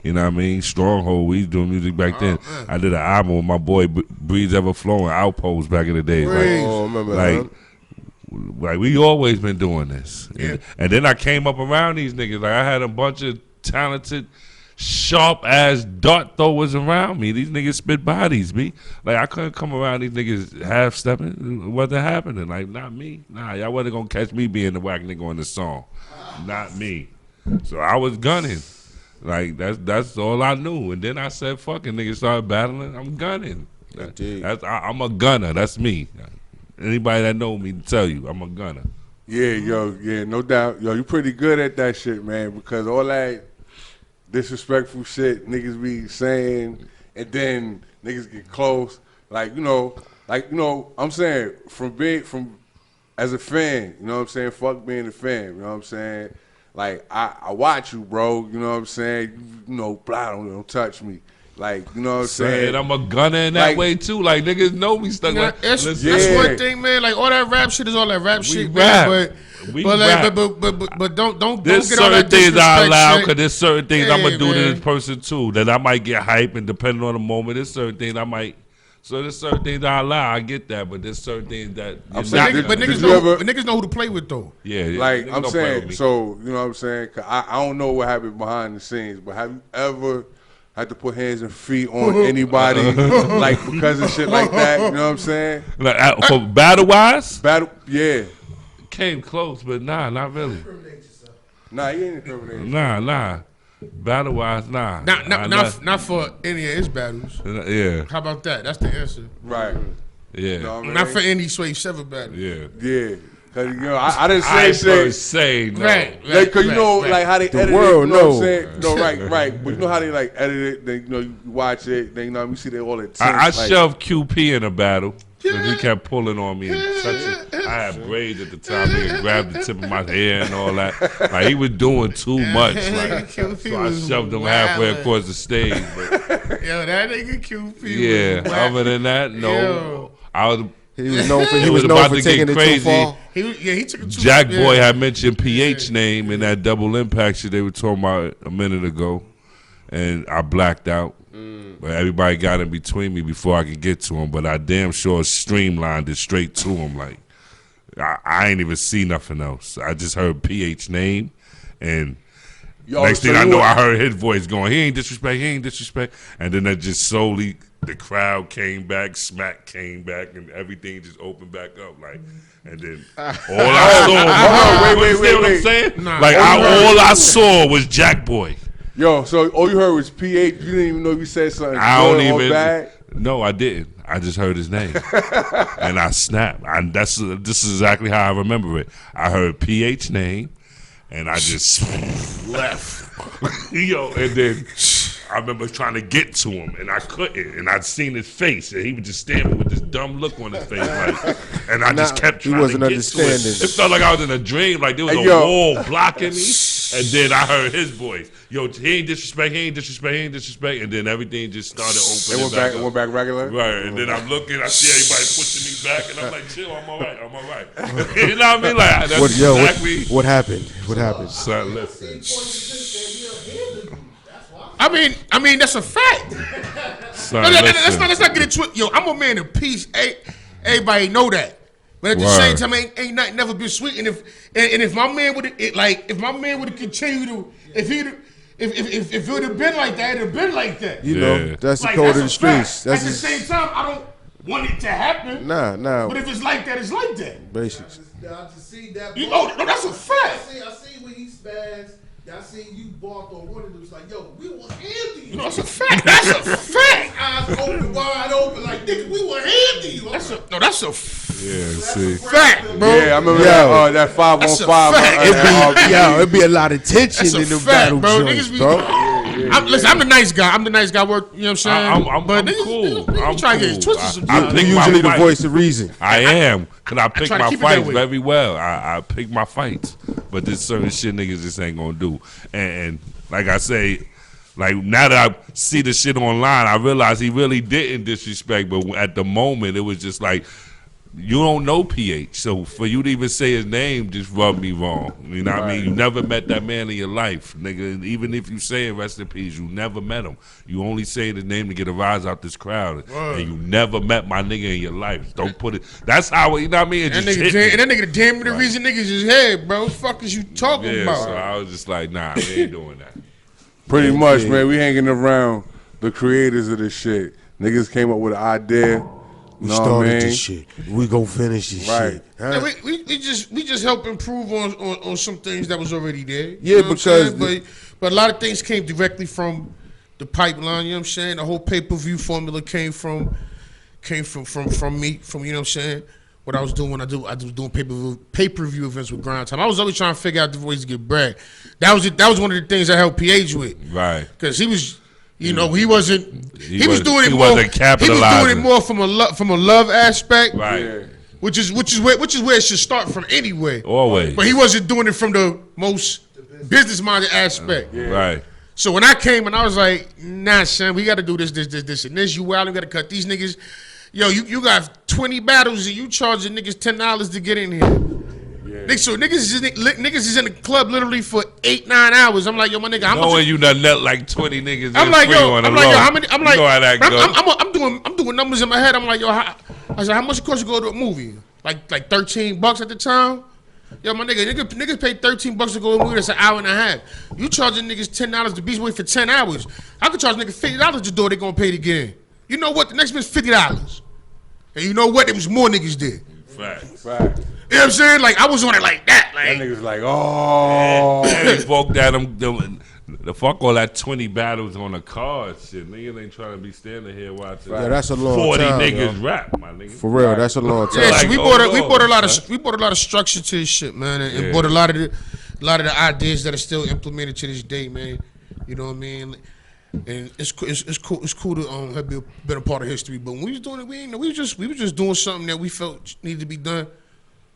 You know what I mean? Stronghold, we was doing music back then. I did an album with my boy Breeze Ever Flowing, Outpost back in the day. Oh, remember that? Like we always been doing this. And then I came up around these niggas. Like I had a bunch of talented, sharp ass dart throwers around me. These niggas spit bodies, me. Like I couldn't come around these niggas half stepping. It wasn't happening. Like not me. Nah, y'all wasn't gonna catch me being the whack nigga on the song. Not me. So I was gunning. Like that's all I knew. And then I said, fucking niggas started battling. I'm gunning. I'm a gunner. That's me. Anybody that know me to tell you, I'm a gunner. Yeah, no doubt. Yo, you pretty good at that shit, man, because all that disrespectful shit niggas be saying, and then niggas get close. I'm saying, from as a fan, you know what I'm saying? Fuck being a fan, you know what I'm saying? Like, I watch you, bro, you know what I'm saying? Blah, don't touch me. Like, you know what I'm saying? And I'm a gunner in that way too. Like niggas know me stuck. That's one thing, man. Like all that rap shit is all that rap shit, rap. man. But don't there's get all that certain things I allow disrespect because there's certain things I'm gonna do to man. this person too that I might get hype and depending on the moment, there's certain things I might So there's certain things I allow. I get that, but there's certain things that. But niggas know who to play with though. Yeah, like I'm saying. So you know what I'm saying? 'Cause I don't know what happened behind the scenes, but have you ever had to put hands and feet on anybody like because of shit like that? You know what I'm saying? Like for battle wise, yeah. Came close, but nah, not really. Nah, he ain't incriminating. Nah. Battle wise, nah. Not for any of his battles. Yeah. How about that? That's the answer. Right. Yeah. You know what I mean? Not for any Swave Sevah battle. Yeah. Yeah. Cause you know I didn't say shit. Say no. Right. Cause you know like how they edit world, it. You know no. what I'm saying? No, right. But you know how they like edit it. Then you know you watch it. Then you know you see they all the tints, I like, shoved QP in a battle. Because he kept pulling on me and touching. I had braids at the time. He grabbed the tip of my hair and all that. Like he was doing too much. Like, so I shoved him halfway across the stage. But, yo, that nigga QP. Yeah. Other than that, no. Yo. He was known for taking it too far. He took it too Jack Boy had mentioned PH name in that double impact shit they were talking about a minute ago, and I blacked out. But everybody got in between me before I could get to him. But I damn sure streamlined it straight to him. Like I ain't even see nothing else. I just heard PH name, and next thing I know, I heard his voice going, "He ain't disrespect." And then that just slowly, the crowd came back, Smack came back, and everything just opened back up. Like, and then all I saw, wait, what I'm saying? Nah. Like all I saw was Jack Boy. Yo, so all you heard was PH. You didn't even know if you said something good or bad? No, I didn't. I just heard his name. And I snapped. This is exactly how I remember it. I heard PH name, and I just left. Yo, and then I remember trying to get to him, and I couldn't. And I'd seen his face, and he was just standing with this dumb look on his face. Like, and I just kept trying to get understanding. to it. It felt like I was in a dream. Like there was a wall blocking me. And then I heard his voice. Yo, he ain't disrespect. And then everything just started opening back up. It went back regular? Right. And then I'm looking, I see everybody pushing me back, and I'm like, chill, I'm all right. You know what I mean? Like, that's exactly. What happened? What happened? Son, listen. I mean, that's a fact. Son, let's not get into it. Yo, I'm a man of peace. Everybody know that. But at the same time, ain't nothing never been sweet. And if my man would have continued to, if it would have been like that, it'd have been like that. You know, that's the code of the streets. At the same time, I don't want it to happen. Nah. But if it's like that, it's like that. Basics. I just see that. No, that's a fact. I see when he spazzed. I seen you barked on one of them. It was like, yo, we were handy. That's a fact. That's a fact. Eyes open, wide open, like, nigga, we were handy. That's a fact, bro. Yeah, I remember that 5-on-5. It'd be a lot of tension in the battle, bro. joints, bro. Listen, I'm the nice guy. I'm the nice guy. Work, you know what I'm saying? I'm cool. I'm trying to get twisted. I'm usually the voice of reason. I am, because I pick my fights way. very well. I pick my fights. But there's certain shit niggas just ain't gonna do. And like I say, like now that I see the shit online, I realize he really didn't disrespect. But at the moment, it was just like, you don't know PH, so for you to even say his name just rubbed me wrong. You know what I mean? You never met that man in your life, nigga. And even if you say rest in peace, you never met him. You only say his name to get a rise out this crowd, and you never met my nigga in your life. Don't put it. That's how, you know what I mean? And that nigga damn the reason niggas is head, bro. What the fuck is you talking about? So I was just like, nah, we ain't doing that. Pretty much, man. We hanging around the creators of this shit. Niggas came up with an idea. We started this shit. We gon' finish this shit. Huh? We just help improve on some things that was already there. Yeah, you know because but a lot of things came directly from the pipeline. You know what I'm saying? The whole pay-per-view formula came from me. From you know what I'm saying? What I was doing, I was doing pay-per-view events with Grind Time. I was always trying to figure out the ways to get bread. That was one of the things I helped PH with. Right. Because he was. You know, he was doing it more from a love aspect, right? Which is where it should start from anyway. Always, but he wasn't doing it from the most business minded aspect, right? So when I came and I was like, nah, son, we got to do this, and this. You wild, we got to cut these niggas. Yo, you got 20 battles and you charging niggas $10 to get in here. So niggas is in the club literally for 8-9 hours. I'm like, yo, my nigga, how much? Knowing you done let like 20 niggas. I'm like, yo, how many? I'm like, you know how that goes. I'm doing numbers in my head. I'm like, yo, I said, how much it cost to go to a movie? Like $13 at the time. Yo, my niggas paid $13 to go to a movie. That's an hour and a half. You charging niggas $10 to be away for 10 hours. I could charge niggas $50 to do. They gonna pay to get in. You know what? The next one's $50. And you know what? There was more niggas there. Facts. You know what I'm saying? Like, I was on it like that. Like, That niggas like, oh. They broke down the fuck all that 20 battles on the card shit. Niggas ain't trying to be standing here watching. Yeah, that's a long 40 time, niggas yo. rap, my nigga. For real, that's a long time. yeah, Like, so we oh, brought a lot Lord, of structure to this shit, man, and brought a lot of the ideas that are still implemented to this day, man. You know what I mean? And it's cool to have been a part of history. But when we was doing it, we was just doing something that we felt needed to be done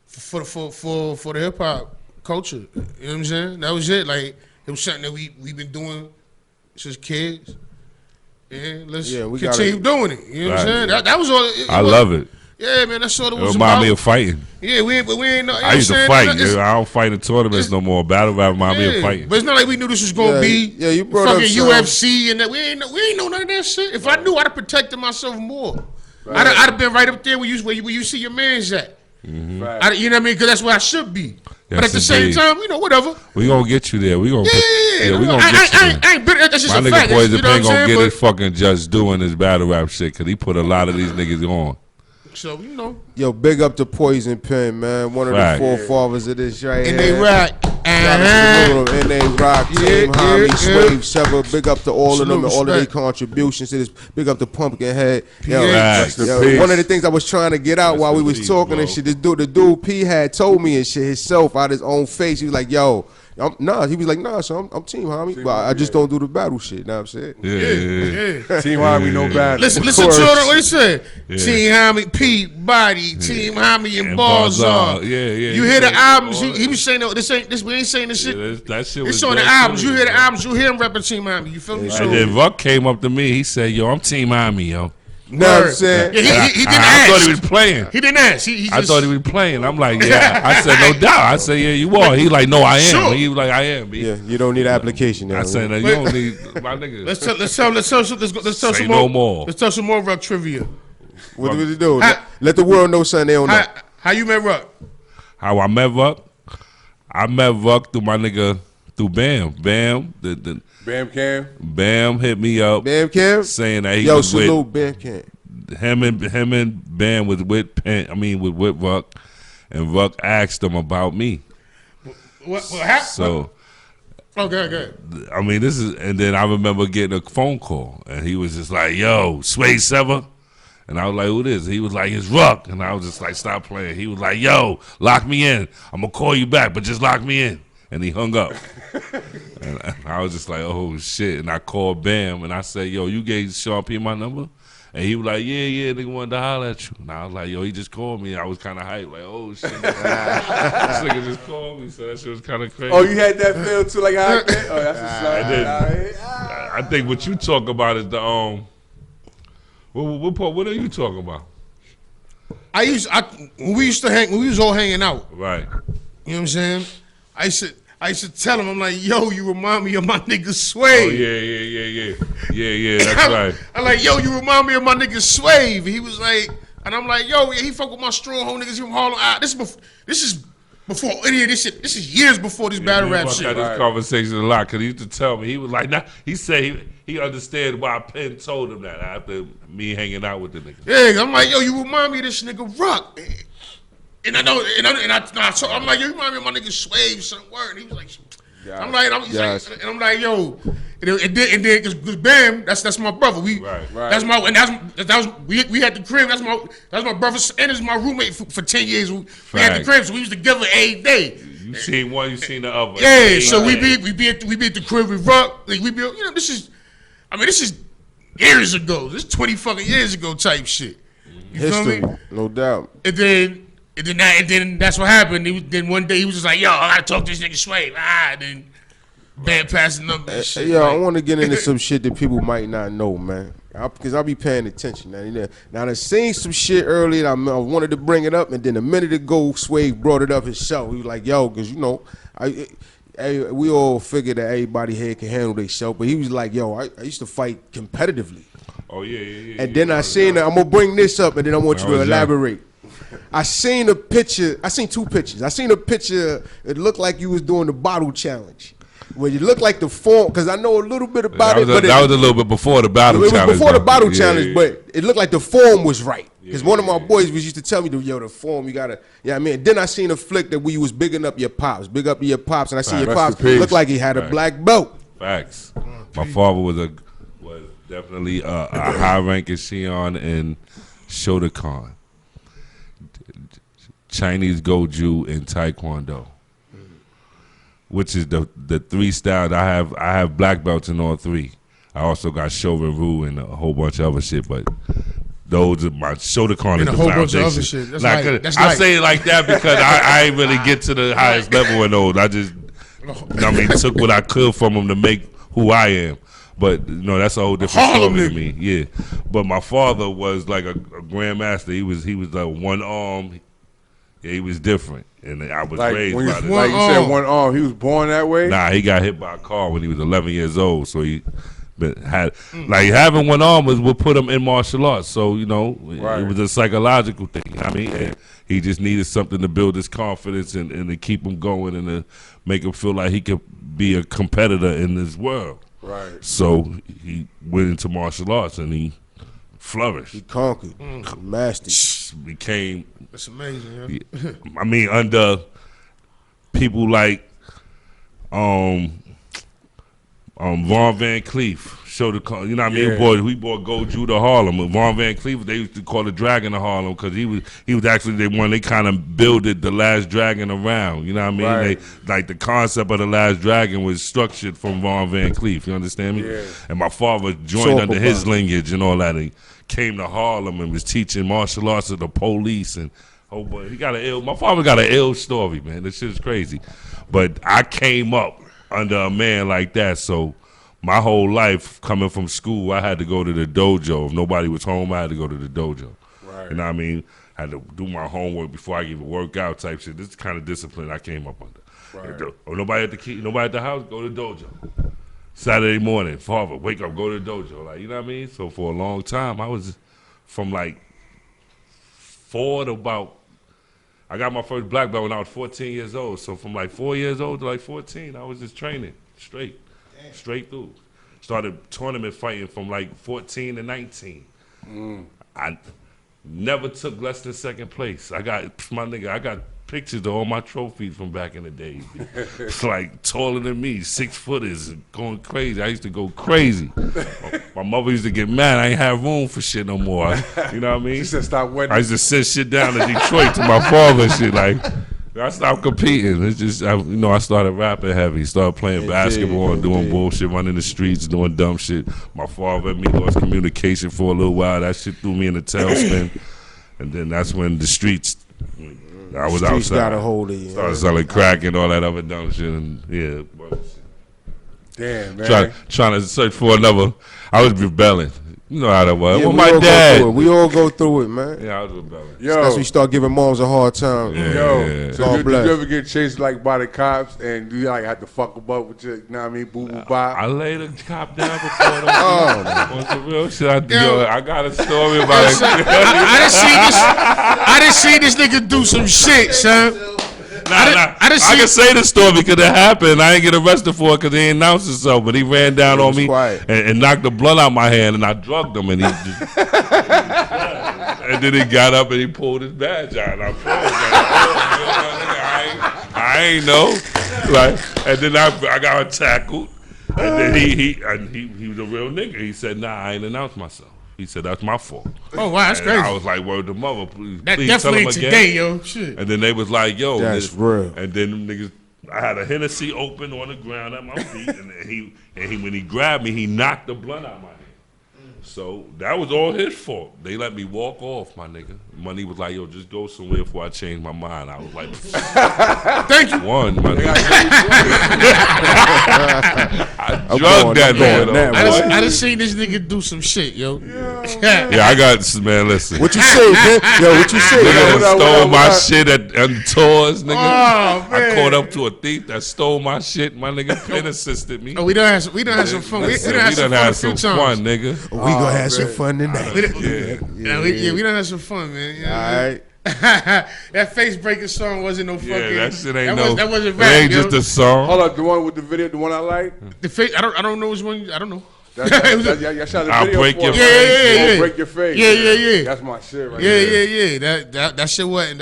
for the hip hop culture. You know what I'm saying? That was it. Like, it was something that we've been doing since kids. And let's continue doing it. You know what I'm saying? That was all. I love it. Yeah, man, that's all it It was remind about. me of fighting. Yeah, we ain't know. I used to fight. I don't fight in tournaments no more. Battle rap remind me of fighting. But it's not like we knew this was gonna be you brought fucking up some- UFC and that. We ain't know none of that shit. If I knew, I'd have protected myself more. I'd have been right up there where you see your man's at. Mm-hmm. You know what I mean? Because that's where I should be. But Yes, at the same indeed. time, whatever. We gonna get you there. We gonna Yeah, we gonna get you there. I ain't bitter. That's just My a nigga fact. Poison You know what Pen I'm gonna saying? get But- his fucking just doing his battle rap shit because he put a lot of these niggas on. So, Yo, big up to Poison Pen, man. One of Right. the forefathers of this right and here. they rock. And they rock. Team Homie, yeah. Swave, Sevah. Big up to all of them and all of their Respect. contributions to this. Big up to Pumpkinhead. Yo, Facts. one of the things I was trying to get out while we was talking and shit, the dude P had told me and shit himself out his own face. He was like, yo, he was like, so I'm Team Homie, but I just don't do the battle shit. Know what I'm saying? Yeah. Team Homie, no bad. Listen to it. What he said? Team Homie, Pete, Body, Team Homie, and Barzar. Yeah. You hear the albums? He was saying, "No, this. We ain't saying this shit. That shit was It's on the dope albums. too. You hear the albums. You hear him repping Team Homie. You feel me? So, And then Vuck came up to me. He said, "Yo, I'm Team Army, yo." Know what I'm saying? Yeah, he didn't I ask. thought he was playing. He didn't ask. He I just, thought he was playing. I'm like, yeah. I said, no doubt. I said, yeah, you are. He like, no, I am. Sure. He was like, I am. B. Yeah, you don't need an application. I said, no, you don't need my nigga. Let's tell Say some no more. more. Let's tell some more Ruck trivia. What do you do? How- Let the world know something they don't know. How you met Ruck? How I met Vuck? I met Vuck through my nigga, through Bam. Bam, Bam Cam. Bam hit me up Bam Cam? saying that he Yo, was salute Bam Cam. him and Bam was with with Vuck, and Vuck asked him about me. What happened? So Okay. I mean, this is, and then I remember getting a phone call, and he was just like, "Yo, Swave Sevah," and I was like, "Who this?" He was like, "It's Ruck," and I was just like, "Stop playing." He was like, "Yo, lock me in. I'm gonna call you back, but just lock me in." And he hung up, and I was just like, "Oh shit!" And I called Bam, and I said, "Yo, you gave Sean P my number?" And he was like, yeah, nigga wanted to holler at you. And I was like, yo, he just called me. I was kind of hyped, like, oh, shit. This nigga just called me, so that shit was kind of crazy. Oh, you had that feel too, like how I did? Oh, that's what's up. I think what you talk about is the, what are you talking about? When we was all hanging out. Right. You know what I'm saying? I used to tell him, I'm like, yo, you remind me of my nigga Swave. Oh, yeah, that's right. I'm like, yo, you remind me of my nigga Swave. He was like, and I'm like, yo, he fuck with my stronghold niggas from Harlem. This is before any of this shit. This is years before this battle rap I shit. had this conversation a lot because he used to tell me, he was like, nah, he said he understood why Penn told him that after me hanging out with the nigga. Yeah, I'm like, yo, you remind me of this nigga Ruck. And I know, I'm like, yo, you remind me of my nigga Swave, son, word. And he was like, I'm like, yo, and then cause Bam, that's my brother. We had the crib. That's my brother, and it's my roommate for 10 years. We had the crib, so we was together every day. You seen one, you seen the other. Yeah, so we be at the crib with Ruck. Like, this is years ago. This is 20 fucking years ago type shit. You History, feel me? no doubt. And then that's what happened. Then one day he was just like, yo, I gotta talk to this nigga Swave. And then Bam passed the number and shit. Yo, I want to get into some shit that people might not know, man. Because I'll be paying attention. Now I seen some shit earlier. I wanted to bring it up, and then a minute ago, Swave brought it up himself. He was like, "Yo," because we all figured that everybody here can handle themselves, but he was like, "Yo, I used to fight competitively." Oh yeah. And then I seen I'm gonna bring this up, and then I want you to elaborate. I seen a picture. I seen two pictures. I seen a picture. It looked like you was doing the bottle challenge. Where you look like the form, because I know a little bit about it. But that was a little bit before the battle challenge. It was before the battle challenge, but it looked like the form was right. Because one of my boys used to tell me, the form, you gotta, I mean. Then I seen a flick that we was bigging up your pops, and I see your pops looked like he had a black belt. Facts. My father was definitely a high-ranking Shion in Shotokan, Chinese Goju, and Taekwondo. Which is the three styles. I have black belts in all three. I also got Shorin-Ryu and a whole bunch of other shit, but those are my Shotokan is the foundation. And a whole bunch of other shit. I say it like that because I ain't really get to the highest level in those. I just, took what I could from them to make who I am. But that's a whole different story to me. Yeah, but my father was like a grandmaster. He was like one arm. Yeah, he was different, and I was raised by this. Like you said, one arm. He was born that way. Nah, he got hit by a car when he was 11 years old. So he had having one arm was what put him in martial arts. So it was a psychological thing. And he just needed something to build his confidence and to keep him going and to make him feel like he could be a competitor in this world. Right. So he went into martial arts and he flourished. He conquered, mastered. Became. That's amazing. Yeah. Under people like Von Van Cleef. We brought Goju to Harlem. With Von Van Cleef, they used to call the Dragon of Harlem because he was actually the one they kind of builded the Last Dragon around. You know what I mean? Right. The concept of the Last Dragon was structured from Von Van Cleef. You understand me? Yeah. And my father joined under his lineage and all that. He came to Harlem and was teaching martial arts to the police and my father got an ill story, man. This shit is crazy. But I came up under a man like that, so my whole life coming from school, I had to go to the dojo. If nobody was home, I had to go to the dojo. Right. You know what I mean? I had to do my homework before I even work out type shit. This is the kind of discipline I came up under. Right. Or nobody at the house, go to the dojo. Saturday morning, father, wake up, go to the dojo. You know what I mean? So for a long time, I was from 4 to about, I got my first black belt when I was 14 years old. So from 4 years old to 14, I was just training straight through. Started tournament fighting from 14 to 19. I never took less than second place. I got pictures of all my trophies from back in the day. It's taller than me, 6 footers, going crazy. I used to go crazy. My mother used to get mad. I ain't have room for shit no more. You know what I mean? She said stop winning. I used to send shit down to Detroit to my father and shit. I stopped competing. It's just, I started rapping heavy, started playing basketball and doing bullshit, running the streets, doing dumb shit. My father and me lost communication for a little while. That shit threw me in the tailspin. And then that's when the streets, I was outside. Got a hold of you. Started selling crack and all that other dumb shit. And damn, man. Trying to search for another. I was rebelling. You know how that was. Yeah, well, my dad. We all go through it, man. Yeah, I was rebelling. Especially you start giving moms a hard time. Yeah. So did you ever get chased by the cops and you had to fuck them up with your, you know what I mean, boo boo bop? I laid a cop down before them. On some real shit. I got a story about it. I done seen this nigga do some shit, son. I can say the story because it happened. I didn't get arrested for it because he ain't announced himself, but he ran down on me and knocked the blood out my hand, and I drugged him, and he just and then he got up and he pulled his badge out, and I froze. I ain't know, and then I got tackled, and then he was a real nigga. He said, "Nah, I ain't announced myself." He said, "That's my fault." Oh, wow, that's crazy. I was like, word to mother, please tell him again. Today, yo, shit. And then they was like, yo. That's real. And then them niggas, I had a Hennessy open on the ground at my feet, and he when he grabbed me, he knocked the blunt out of my hand. So that was all his fault. They let me walk off, my nigga. Money was like, yo, just go somewhere before I change my mind. I was like, thank you. One, my nigga. I drugged that nigga. I just seen this nigga do some shit, yo. Yeah, I got this, man. Listen. What you say, man? Yo, what you say? Nigga stole my shit at tours, nigga. Oh, man. I caught up to a thief that stole my shit. My nigga Penn assisted me. Oh, we done had some fun. We done had some fun, nigga. We gonna have some fun tonight. We done had some fun, man. You know All right. That face breaking song wasn't no fucking. Yeah, that shit ain't that wasn't It rap, ain't yo. just a song. Hold up, the one with the video, the one I like. The face. I don't know which one. I don't know. Y'all shot the I'll video break for your it. face. Yeah. Break your face. Yeah. That's my shit right there. Yeah. That shit wasn't.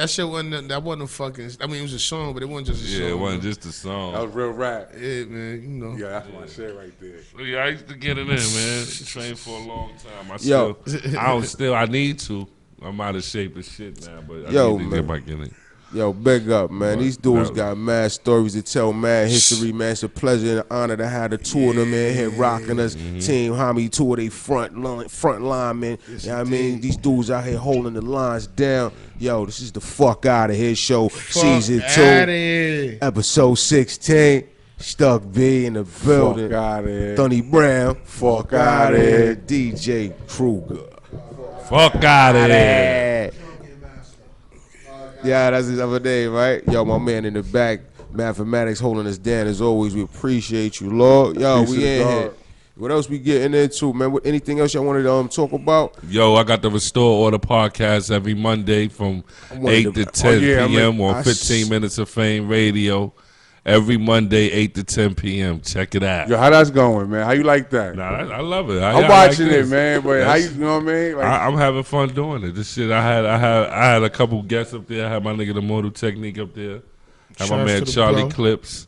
That wasn't a fucking. I mean, it was a song, but it wasn't just a song. Yeah, it wasn't just a song. That was real rap. Yeah, man. You know. Yeah, that's my shit right there. Yeah, I used to get it in, man. Trained for a long time. I need to. I'm out of shape as shit now, but I need to get back in it. Yo, big up, man. These dudes got mad stories to tell, mad history, man. It's a pleasure and honor to have the two of them in here rocking us. Team Homie, two of they front linemen. You know what I mean? These dudes out here holding the lines down. Yo, this is the Fuck Outta Here show, season 2, episode 16. Stuck B in the building. Fuck outta here. Thunny Brown, Fuck Outta Here. DJ Kruger. Fuck outta here. Yeah, that's his other name, right? Yo, my man in the back, mathematics holding us down as always. We appreciate you, Lord. Yo, we in here. What else we getting into, man? Anything else y'all wanted to talk about? Yo, I got the Restore Order podcast every Monday from 8 to 10 p.m. on 15 Minutes of Fame Radio. Every Monday, 8 to 10 p.m. Check it out. Yo, how that's going, man? How you like that? Nah, I love it. I'm watching it, man. But how you know what I mean? Like, I'm having fun doing it. This shit, I had a couple guests up there. I had my nigga the Mortal Technique up there. I had my man Charlie Clips.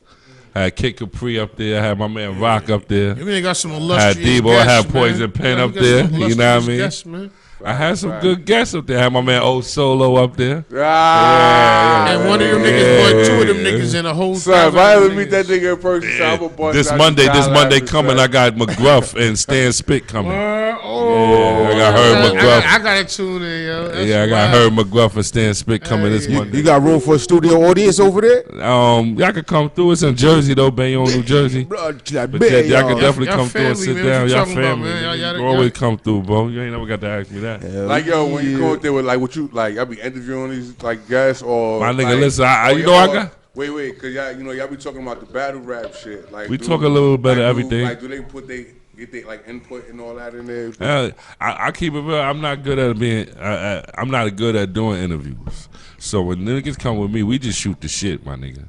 I had Kid Capri up there. I had my man Rock up there. You really got some I illustrious had Debo. I had Poison Pen up there. You know what I mean? Guests, man. I had some good guests up there. I had my man O Solo up there. And one of them niggas brought two of them niggas in a whole. Son, if I ever meet that nigga in person, I'm gonna bust This out Monday $1 coming, I got McGruff and Stan Spit coming. I got Herb McGruff. I got to tune in, yo. I got Herb McGruff and Stan Spit coming this Monday. You got room for a studio audience over there? Y'all can come through. It's in Jersey though, Bayonne, New Jersey. But y'all can definitely come through and sit down. Y'all family. You always come through, bro. You ain't never got to ask me that. Like, yo, when you come up there with like what you like, I be interviewing these like guests or my nigga. Like, listen, I got. Wait, cause y'all be talking about the battle rap shit. Like, We talk a little bit of everything. Like, do they get their like input and all that in there? I keep it real. I'm not good at being. I'm not good at doing interviews. So when niggas come with me, we just shoot the shit, my nigga.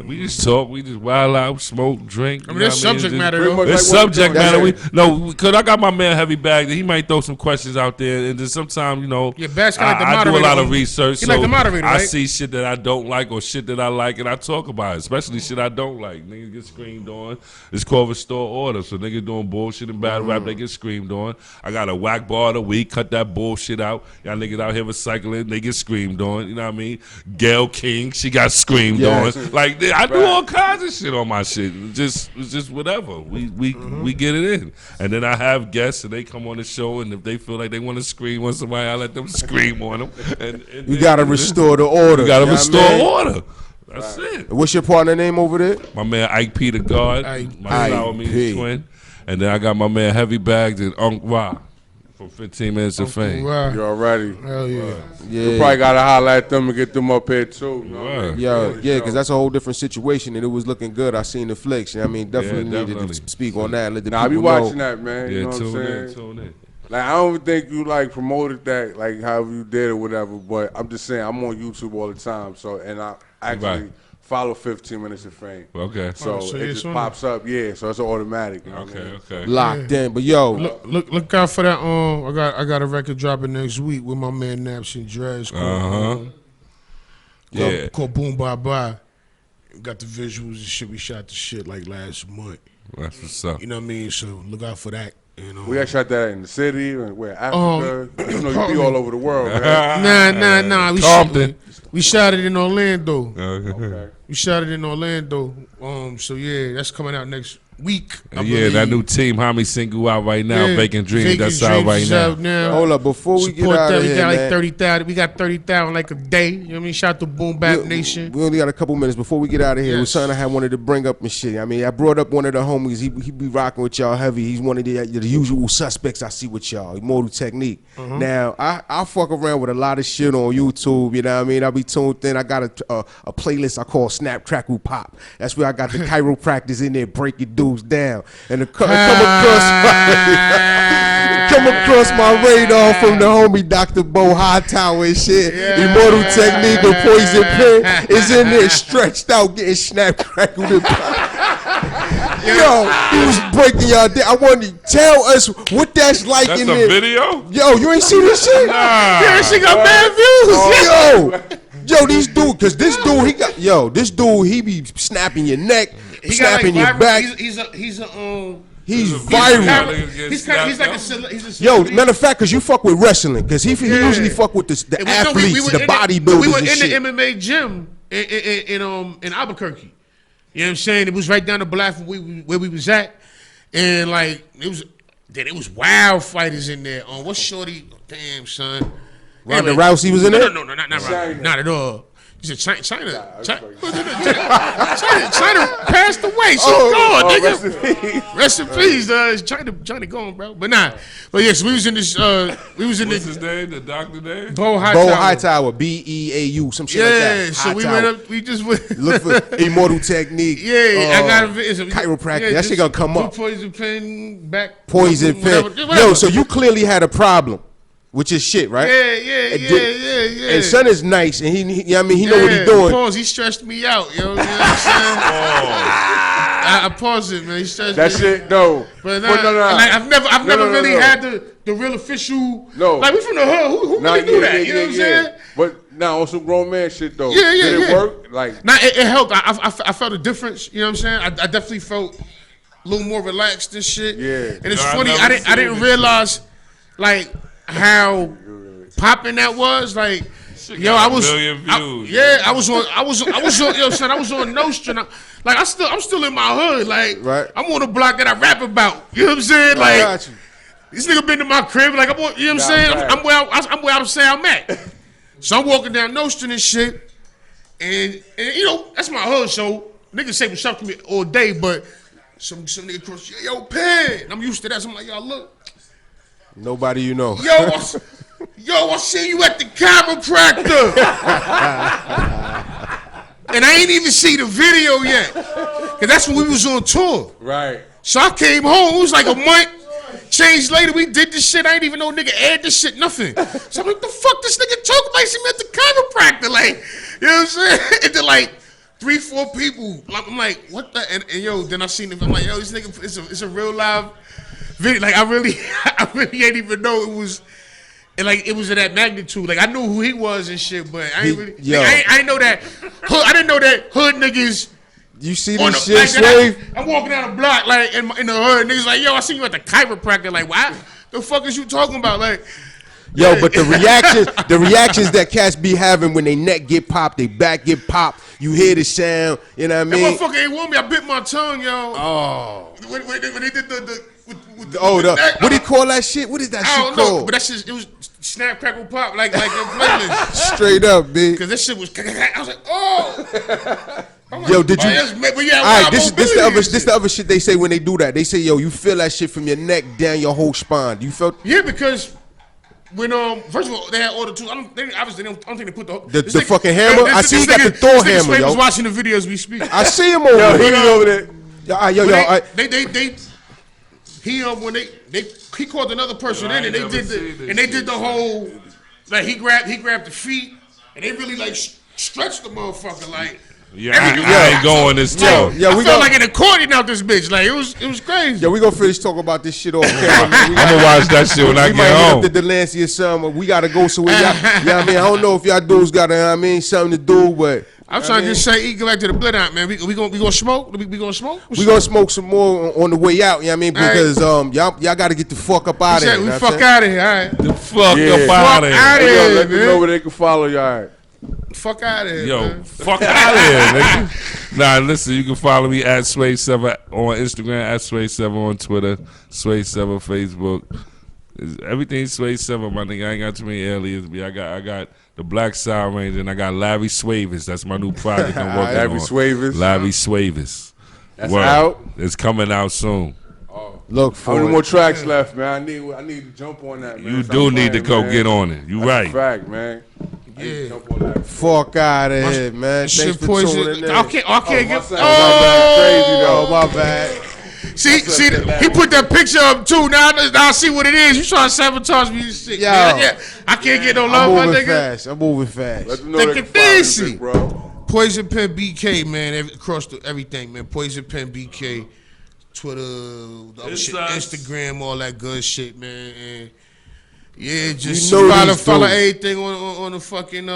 We just talk, we just wild out, smoke, drink. I mean, there's subject matter, though. There's subject matter. Because I got my man Heavy Bag. He might throw some questions out there. And then sometimes, yeah, Bag's like the moderator. I do a lot of research. You like the moderator, right? I see shit that I don't like or shit that I like, and I talk about it, especially shit I don't like. Niggas get screamed on. It's called Restore Order. So niggas doing bullshit and battle rap, they get screamed on. I got a whack bar of the week, cut that bullshit out. Y'all niggas out here recycling, they get screamed on. You know what I mean? Gail King, she got screamed on. Like, I do all kinds of shit on my shit. It's just whatever. We get it in. And then I have guests and they come on the show, and if they feel like they want to scream on somebody, I let them scream on them. And you gotta restore the order. You gotta restore order. That's it. What's your partner name over there? My man Ike P the God. My Sour Means Twin. And then I got my man Heavy Bags and Unc Ra for 15 Minutes of Fame. You already. Hell yeah. You probably gotta holler at them and get them up here too. Yeah, because that's a whole different situation, and it was looking good. I seen the flicks. I mean, definitely needed to speak on that. And let the people I be watching know. that, man. Yeah, you know what I'm saying? tune in. Like, I don't think you like promoted that, like however you did or whatever. But I'm just saying, I'm on YouTube all the time. So, and I actually follow 15 Minutes of Fame. Okay. So it just pops up. Yeah. So it's automatic. You know what I mean? Okay. Locked in, but yo, look out for that. I got a record dropping next week with my man Naps and Dres. Called Boom Bye Bye. Got the visuals and shit. We shot the shit like last month. That's what's up. You know what I mean? So look out for that. You know. We got shot that in the city and where Africa. You know, you be all over the world, man. Nah. We shot it in Orlando. Okay. We shot it in Orlando. So yeah, that's coming out next week. I Yeah, believe. that new Team Homie single out right now, Yeah, Vacant Dreams. Vacant That's out right Dreams now. out now. Hold up, before we get Support out that. of We here, got like man. 30,000. We got 30,000 like a day. You know what I mean? Shout out to Boom Bap Nation. We only got a couple minutes before we get out of here. It was Yes. something I had wanted to bring up and shit. I mean, I brought up one of the homies. He be rocking with y'all heavy. He's one of the usual suspects I see with y'all. Immortal Technique. Now, I fuck around with a lot of shit on YouTube. You know what I mean? I be tuned in. I got a playlist I call Snap Crackle Pop. That's where I got the chiropractors in there breaking dudes down. And come across my radar from the homie Dr. Bo Hightower and shit. Immortal Technique and Poison Pen is in there stretched out getting snap crackled and Yo, he was breaking y'all down. I wanted to tell us what that's like That's in a there. video? Yo, you ain't seen this shit? Nah. Yeah, that shit got bad views. Yo, these dude, cause this dude, he be snapping your neck, snapping your back. He's viral. He's a Yo, matter of fact, cause you fuck with wrestling, cause he usually fuck with the athletes, the bodybuilders We were and in shit. the MMA gym in Albuquerque. You know what I'm saying? It was right down the block from where we was at, and like it was wild fighters in there. What's Shorty? Damn son. Ronda Rousey was in there? No, not Ronda. Not at all. He said China passed away. She's gone, nigga. Rest in peace. China gone, bro. But yes, we was in this. What's his name? The doctor name? Bo Hightower, BEAU, some shit like that. Yeah, so we went up. We just went. Look for Immortal Technique. Yeah, I got a chiropractic. Yeah, that shit gonna come up. Poison pen back. Poison pen. Whatever. Yo, so you clearly had a problem with your shit, right? Yeah. And son is nice, and he know what he's doing. Pause. He stressed me out, yo. You know what I'm saying? I paused it, man. He stressed me. That shit, no. But no. Like, I've never really had the real official. No. Like we from the hood. Who really do that? You know what I'm saying? But now on some grown man shit though. Yeah. Did it work? Like, Nah, it helped. I felt a difference. You know what I'm saying? I definitely felt a little more relaxed and shit. Yeah. And it's funny. I didn't realize like how popping that was. Like, yo, I was. I was on. Yo, son, I was on Nostra. Like, I'm still in my hood. Like, right. I'm on the block that I rap about. You know what I'm saying? Like, this nigga been to my crib. Like, you know what I'm saying? I'm where I'm saying I'm at. So I'm walking down Nostra and shit, and you know that's my hood. So niggas say what's up to me all day, but some nigga cross, yo, Pen. I'm used to that. So I'm like, yo, look. Nobody you know. Yo, I see you at the chiropractor. And I ain't even see the video yet. Cause that's when we was on tour. right. So I came home, it was like a month. Change later, we did this shit. I ain't even know nigga aired this shit, nothing. So I'm like, the fuck this nigga talking about? See me at the chiropractor. Like, you know what I'm saying? And then like 3-4 people. I'm like, what the? And yo, then I seen him. I'm like, yo, this nigga, it's a real live video. Like, I really ain't even know it was. And like it was of that magnitude. Like I knew who he was and shit, but I ain't really. Like, I didn't know that. I didn't know that hood niggas. You see this shit, Swave? I'm walking down the block like in the hood. Niggas like, yo, I see you at the chiropractor. Like, what? The fuck is you talking about? Like, yo, but the reactions that cats be having when they neck get popped, they back get popped. You hear the sound. You know what I mean? That motherfucker ain't want me. I bit my tongue, yo. Oh. When they did the what do you call that shit? What is that shit called? But that shit, it was snap, crackle, pop, like your playlist. Straight up, B. Because this shit was, I was like, oh. Yo, did you? All right, this the other shit they say when they do that. They say, yo, you feel that shit from your neck down your whole spine. You felt? Yeah, because when first of all they had all the tools. I don't think they put the fucking hammer. I see you got the Thor hammer, yo. Was watching the video as we speak. I see him over there. When he called another person in and they did the whole like he grabbed the feet and they really like stretched the motherfucker like. Yeah, I ain't going this time. I felt like an accordion out this bitch. Like it was crazy. Yeah, we gonna finish talking about this shit off camera. I'm gonna watch that shit when I get home. The Delancey or something. We gotta go somewhere. Yeah, I mean, I don't know if y'all dudes got something to do, but I'm trying to just say, go back to the blood out, man. We gonna smoke? We gonna smoke? We gonna smoke some more on the way out, you know what I mean? Because y'all gotta get the fuck up out of here. We fuck out of here, all right? The fuck up Fuck out of here. out of Yo, here, let them know man. where they can follow you, all right? Fuck out of here, Yo, man. fuck out of here, nigga. Nah, listen, you can follow me at Sevah on Instagram, at Sevah on Twitter, Sevah Facebook. Everything Sevah, my nigga. I ain't got too many aliases. I got the Black Sound Ranger, and I got Larry Swavis. That's my new project I'm working Larry on. Swavis. Larry Swavis. That's out? It's coming out soon. Look How for many it. more tracks left, man? I need to jump on that, man. You Stop do need to playing, go man. get on it. You That's right. a fact, man. Yeah. Jump on that. Fuck out of here, man. Thanks Shit for poison. tuning in. I can't My get. sound crazy Oh, though. my bad. See, he put that picture up too. Now I see what it is. You trying to sabotage me? Shit, Yo. man. Yeah, I can't get no love, I'm my moving nigga. fast. I'm moving fast. Let them know Take they it can follow you, easy. big bro. Poison Pen BK, man. Across everything, man. Poison Pen BK, Twitter, the other shit, Instagram, all that good shit, man. And yeah, just You know follow these everything on the fucking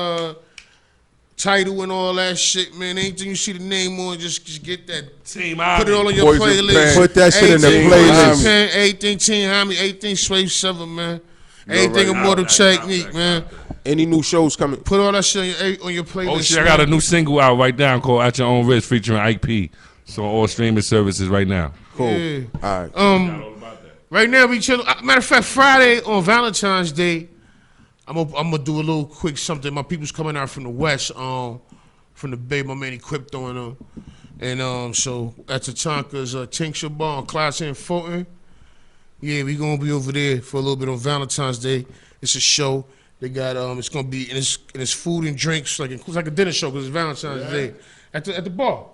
title and all that shit, man. Anything you see the name on, just get that. Team Put it all on your Poison playlist. Pen. Put that shit in the Everything playlist. Poison Pen, everything Team Homie, everything Swave 7, man. Everything right. Immortal Technique, man. Any new shows coming? Put all that shit on your playlist. Oh shit, I got a new single out right now called At Your Own Risk featuring Ike P. So on all streaming services right now. Cool. Yeah. All right. Right now we chilling. Matter of fact, Friday on Valentine's Day, I'm gonna do a little quick something. My people's coming out from the west, from the Bay. My man Equipto and and so at Tatanka's Tincture Bar on Class and Fulton. Yeah, we gonna be over there for a little bit on Valentine's Day. It's a show. They got it's gonna be and it's food and drinks it's like a dinner show because it's Valentine's Day at the bar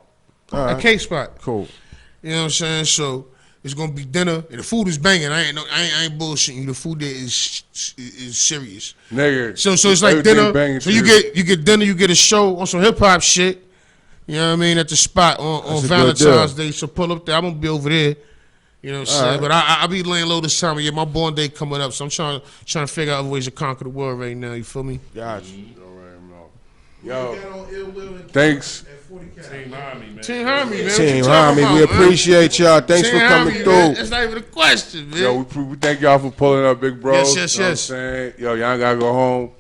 at K Spot. Cool. You know what I'm saying? So it's gonna be dinner and the food is banging. I ain't bullshitting you. The food there is serious. Nigga. So it's like everything dinner. banging So to you get dinner, you get a show on some hip hop shit. You know what I mean? At the spot on That's a good Valentine's deal. Day. So pull up there. I'm gonna be over there. You know what I'm saying? right. But I'll be laying low this time of year. My born day coming up, so I'm trying to figure out other ways to conquer the world right now. You feel me? Gotcha. Yo, Got on Ill Will and thanks. at 40 Cal. Team Homie, man. Team Homie, man. Team Homie, we appreciate y'all. Thanks for coming through. That's not even a question, man. Yo, we thank y'all for pulling up, big bro. Yes, You know what I'm saying? Yo, y'all gotta go home.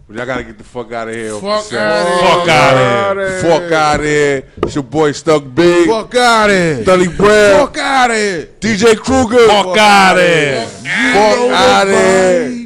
But y'all gotta get the fuck out of here. Fuck Fuck outta here. Fuck out of here. It's your boy Stuck Big. Fuck out of here. Dunny Brown. Fuck out of here. DJ Kruger. Fuck out of here. Fuck out of here.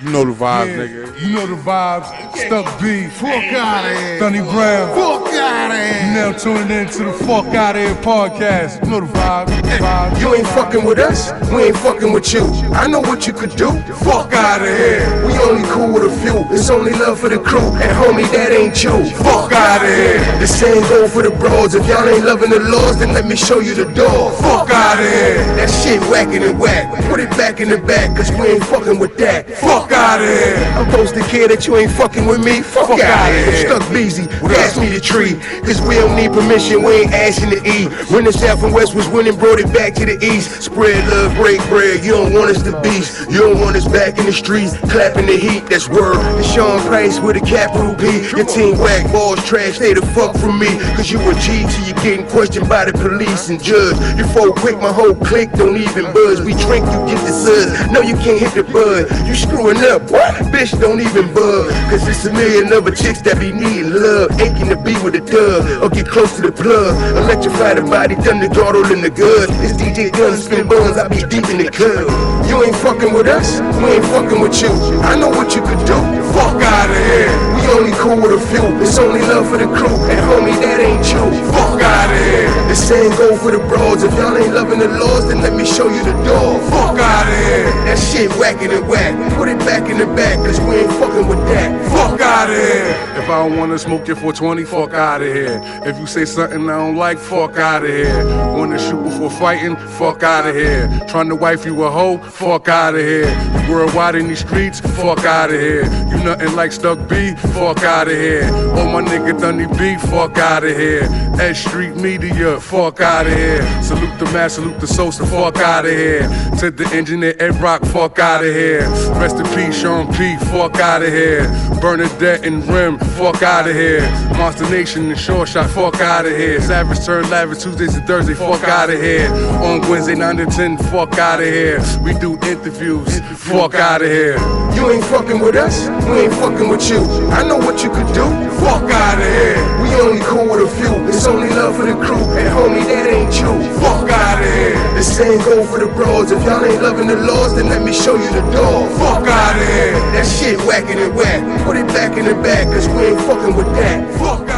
You know the vibes, nigga. You know the vibes. Stuck B. Fuck out of here. Dunny Brown. Fuck out of here. You now tuning in to the Fuck Outta Here podcast. You know the vibes. You ain't fucking with us, we ain't fucking with you. I know what you could do. Fuck out of here. We only cool with a few. It's only love for the crew. And homie, that ain't you. Fuck out of here. The same go for the bros. If y'all ain't loving the laws, then let me show you the door. Fuck out of here. That shit whacking and whack. Put it back in the back, cause we ain't fucking with that. Fuck out of here. I'm supposed to care that you ain't fucking with me. Fuck out of here. Stuck busy. Pass me the tree. Cause we don't need permission. We ain't asking to eat. When the South and West was winning, brought it back to the East. Spread love, break bread. You don't want us to beast. You don't want us back in the streets. Clapping the heat. That's word. The Sean Price with a capital P. Your team whack balls trash. Stay the fuck from me. Cause you a G till you getting questioned by the police and judge. You folk quick, my whole clique don't even buzz. We drink, you get the suds. No, you can't hit the bud. You screwing up. What? Bitch, don't even bug. Cause it's a million other chicks that be needing love. Aching to be with a dub. Or get close to the plug. Electrify the body, thunder throttle in the good. It's DJ Guns, spin buns, I be deep in the club. You ain't fucking with us, we ain't fucking with you. I know what you could do. Fuck out of here. We only cool with a few. It's only love for the crew. And homie, that ain't you. Fuck out of here. The same go for the bros. If y'all ain't loving the laws, then let me show you the door. Fuck out of here. That shit whacking and whack. Put it back in the back, cause we ain't fucking with that. Fuck out of here. If I don't wanna smoke your 420, fuck out of here. If you say something I don't like, fuck out of here. Wanna shoot before fighting, fuck out of here. Trying to wife you a hoe, fuck out of here. You worldwide in these streets, fuck out of here. You nothing like Stuck B, fuck out of here. Oh my nigga Dunny B, fuck out of here. S.STREET Media, Sosa, fuck out of here. Salute the man, salute the Sosa, fuck out of here. To the engineer, Ed Rock, fuck out of here. Rest in peace, Sean P, fuck out of here. Bernadette and Rim, fuck out of here. Monster Nation and Short Shot, fuck out of here. Savage turn lavish Tuesdays and Thursdays, fuck out of here. On Wednesday 9 to 10, fuck out of here. We do interviews, fuck out of here. You ain't fucking with us, we ain't fucking with you. I know what you could do, fuck out of here. We only cool with a few, it's only love for the crew. And homie, that ain't you, fuck out of here. The same go for the bros, if y'all ain't loving the laws, then let me show you the door. Fuck out of here, that shit whacking it whack. Put it back in the bag, cause we ain't fucking with that. Fuck out.